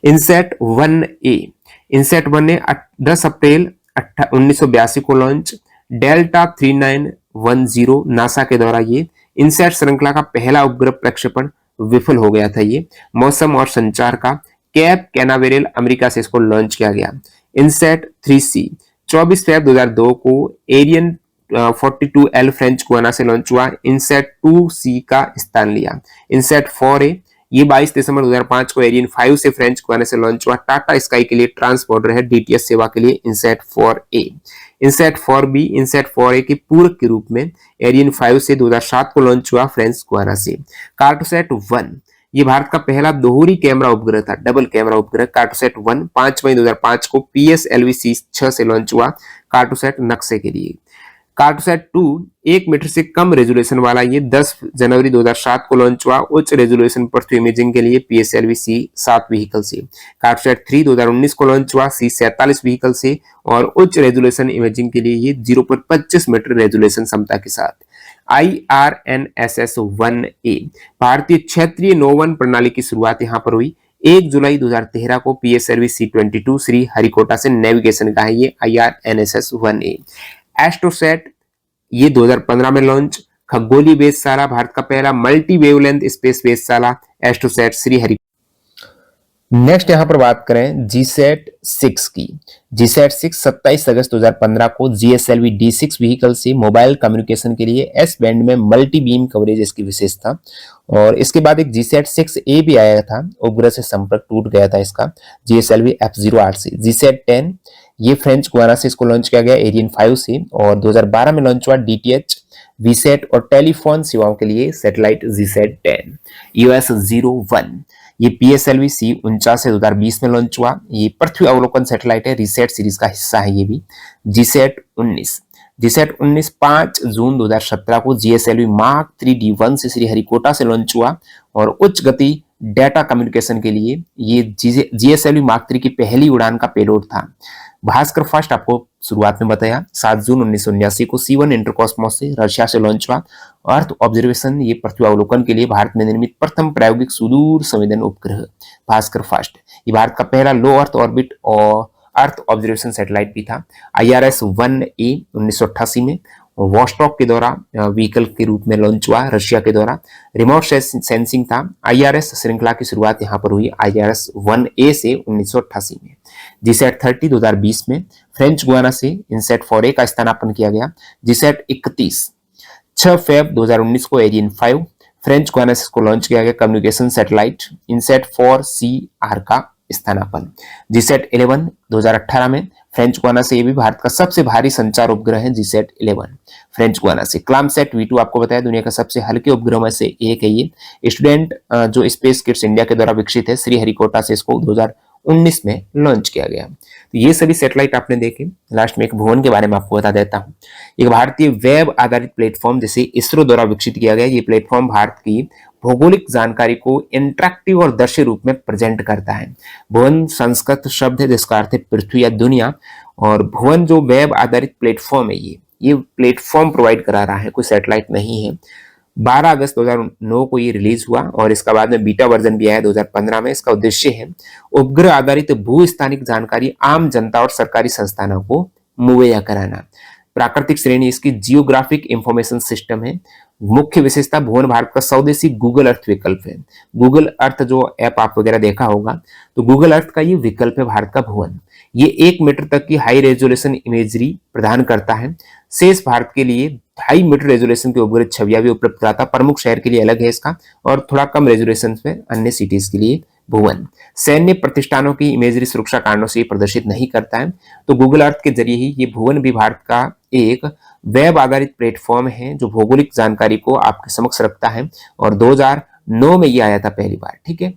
इनसेट 1A, इनसेट 1 ने 10 अप्रैल 1982 को लॉन्च। डेल्टा 3910 नासा के द्वारा ये इनसेट श्रृंखला का पहला उपग्रह प्रक्षेपण विफल हो गया था। ये मौसम और संचार का कैप कैनावेरल अमेरिका से इसको लॉन्च किया गया। इनसेट 3C 24 फरवरी 2002 को एरियन 42L फ्रेंच गुयाना से लॉन्च हुआ। इनसेट 2C का स्थान लिया। इनसेट 4A ये 22 दिसंबर 2005 को एरियन 5 से फ्रेंच गुयाना से लॉन्च हुआ। टाटा स्काई के लिए ट्रांसपोर्टर है DTS सेवा के लिए INSAT 4A। INSAT 4B INSAT 4A के पूरक के रूप में एरियन 5 से 2007 को लॉन्च हुआ फ्रेंच गुयाना से। कार्टोसैट 1 ये भारत का पहला दोहरी कैमरा उपग्रह था, डबल कैमरा उपग्रह। कार्टोसैट 1 5 मई 2005 को PSLV-C6 से लॉन्च हुआ कार्टोसैट नक्शे के लिए। कार्टोसैट 2 1 मीटर से कम रेजोल्यूशन वाला, ये 10 जनवरी 2007 को लॉन्च हुआ उच्च रेजोल्यूशन पृथ्वी इमेजिंग के लिए PSLV-C7 व्हीकल से। कार्टोसैट 3 2019 को लॉन्च हुआ C47 व्हीकल से और उच्च रेजोल्यूशन इमेजिंग के लिए ये 0.25 मीटर रेजोल्यूशन क्षमता के साथ। IRNSS-1A भारतीय क्षेत्रीय नौवन प्रणाली की शुरुआत यहां पर हुई 1 जुलाई 2013 को PSLV-C22 श्रीहरिकोटा से नेविगेशन का है ये IRNSS-1A। एस्ट्रोसैट ये 2015 में लॉन्च। खगोलीय वेधशाला भारत का पहला मल्टी वेवलेंथ स्पेस वेधशाला एस्ट्रोसैट श्रीहरिकोटा। नेक्स्ट यहां पर बात करें जीसैट 6 की। जीसैट 6 27 अगस्त 2015 को GSLV D6 व्हीकल से मोबाइल कम्युनिकेशन के लिए S बैंड में मल्टी बीम कवरेज इसकी विशेषता। और इसके बाद एक जीसैट 6A भी आया था, उपग्रह से संपर्क टूट गया था इसका GSLV F08 से। जीसैट 10 ये फ्रेंच गुयाना से इसको लॉन्च किया गया एरियन 5 से, और 2012 में लॉन्च हुआ DTH वीसेट और टेलीफोन सेवाओं के लिए सैटेलाइट जीसैट 10। EOS-01 ये PSLV-C49 से 2020 में लॉन्च हुआ। ये पृथ्वी अवलोकन सैटेलाइट है, रिसेट सीरीज का हिस्सा है ये भी। जीसैट 19 5 जून 2017 को GSLV Mark 3 D1 से श्रीहरिकोटा से लॉन्च हुआ और उच्च गति डेटा कम्युनिकेशन के लिए ये GSLV Mark 3 की पहली उड़ान का पेलोड था। भास्कर फर्स्ट आपको शुरुआत में बताया 7 जून 1979 को C1 इंटरकॉस्मोस से रशिया से लॉन्च हुआ। अर्थ ऑब्जर्वेशन ये पृथ्वी अवलोकन के लिए भारत में निर्मित प्रथम प्रायोगिक सुदूर संवेदन उपग्रह भास्कर फर्स्ट। ये भारत का पहला लो अर्थ ऑर्बिट और अर्थ ऑब्जर्वेशन सैटेलाइट भी था। IRS-1A 1988 में वॉस्टॉक के द्वारा व्हीकल के रूप में लॉन्च हुआ रशिया के द्वारा। रिमोट सेंसिंग था। IRS श्रृंखला की शुरुआत यहां पर हुई IRS-1A से 1988 में। जीसैट 30 2020 में फ्रेंच गुयाना से इनसेट 4A का स्थानापन्न किया गया। जीसैट 31 6 फरवरी 2019 को एरियन 5 फ्रेंच गुयाना से इसको लॉन्च किया गया कम्युनिकेशन सैटेलाइट। इनसेट 4CR का स्थानापन्न। जीसैट 11 2018 में फ्रेंच गुयाना से, ये भी भारत का सबसे भारी संचार उपग्रह है जीसैट 11 फ्रेंच गुयाना से। क्लामसैट V2 आपको बताया दुनिया का सबसे हल्के उपग्रह में से एक है ये। स्टूडेंट जो स्पेस किड्स इंडिया के द्वारा विकसित है, श्रीहरिकोटा से इसको 2019 में लॉन्च किया गया। तो ये सभी सैटेलाइट आपने देखे। लास्ट में एक भुवन के बारे में आपको बता देता हूँ। एक भारतीय वेब आधारित प्लेटफॉर्म जिसे इसरो द्वारा विकसित किया गया। ये प्लेटफॉर्म भारत की भौगोलिक जानकारी को इंटरैक्टिव और दृश्य रूप में प्रेजेंट करता है। भुवन संस्कृत शब्द है जिसका अर्थ है पृथ्वी या दुनिया, और भुवन जो वेब आधारित प्लेटफॉर्म है ये प्लेटफॉर्म प्रोवाइड करा रहा है, कोई सैटेलाइट नहीं है। 12 अगस्त 2009 को ये रिलीज हुआ और इसका बाद में बीटा वर्जन भी आया 2015 में। इसका उद्देश्य है उपग्रह आधारित भूस्थानिक जानकारी आम जनता और सरकारी संस्थानों को मुहैया कराना। प्राकृतिक श्रेणी इसकी जियोग्राफिक इंफॉर्मेशन सिस्टम है। मुख्य विशेषता भुवन भारत का स्वदेशी गूगल अर्थ विकल्प है। गूगल अर्थ जो ऐप आप वगैरह देखा होगा, तो गूगल अर्थ का ये विकल्प है भारत का भुवन। ये 1 मीटर तक की हाई रेजोल्यूशन इमेजरी प्रदान करता है। शेष भारत के लिए 2.5 मीटर रेजोल्यूशन के उपग्रह छवियां भी उपलब्ध कराता। प्रमुख शहर के लिए अलग है इसका, और थोड़ा कम रेजोल्यूशन पे अन्य सिटीज के लिए भुवन। सैन्य प्रतिष्ठानों की इमेजरी सुरक्षा कारणों से प्रदर्शित नहीं करता है। तो गूगल अर्थ के जरिए ही ये भुवन भी भारत का एक वेब आधारित प्लेटफॉर्म है जो भौगोलिक जानकारी को आपके समक्ष रखता है और 2009 में ये आया था पहली बार। ठीक है,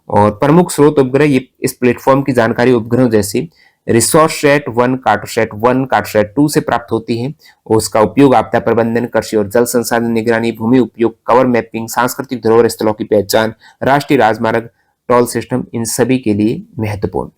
और प्रमुख स्रोत उपग्रह ये इस प्लेटफॉर्म की जानकारी उपग्रहों जैसे रिसोर्ससेट 1, कार्टोसैट 1, कार्टोसैट 2 से प्राप्त होती है और उसका उपयोग आपदा प्रबंधन, कृषि और जल संसाधन निगरानी, भूमि उपयोग, कवर मैपिंग, सांस्कृतिक धरोहर स्थलों की पहचान, राष्ट्रीय राजमार्ग, टोल सिस्टम, इन सभी के लिए महत्वपूर्ण।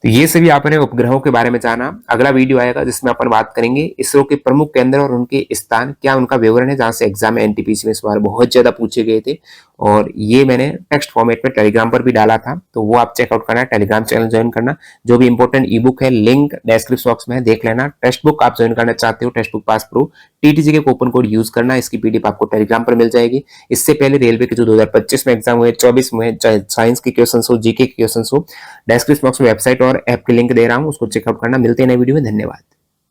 तो ये सभी आपने उपग्रहों के बारे में जाना। अगला वीडियो आएगा जिसमें अपन बात करेंगे इसरो के प्रमुख केंद्र और उनके स्थान, क्या उनका विवरण है, जहां से एग्जाम में एनटीपीसी में सवाल बहुत ज्यादा पूछे गए थे और ये मैंने टेक्स्ट फॉर्मेट में टेलीग्राम पर भी डाला था, तो वो आप चेकआउट करना, टेलीग्राम चैनल ज्वाइन करना। जो भी इंपॉर्टेंट ई बुक है लिंक डिस्क्रिप्शन बॉक्स में देख लेना। टेक्स्ट बुक आप ज्वाइन करना चाहते हो, टेक्स्ट बुक पास प्रो टीटीजी के कूपन कोड यूज करना, इसकी पीडीएफ आपको टेलीग्राम पर मिल जाएगी। इससे पहले रेलवे के जो 2025 में एग्जाम हुए, 24 में, चाहे साइंस के क्वेश्चन हो, जीके के क्वेश्चन हो, डिस्क्रिप्शन बॉक्स में वेबसाइट और ऐप के लिंक दे रहा हूं, उसको चेकआउट करना। मिलते हैं नए वीडियो में, धन्यवाद।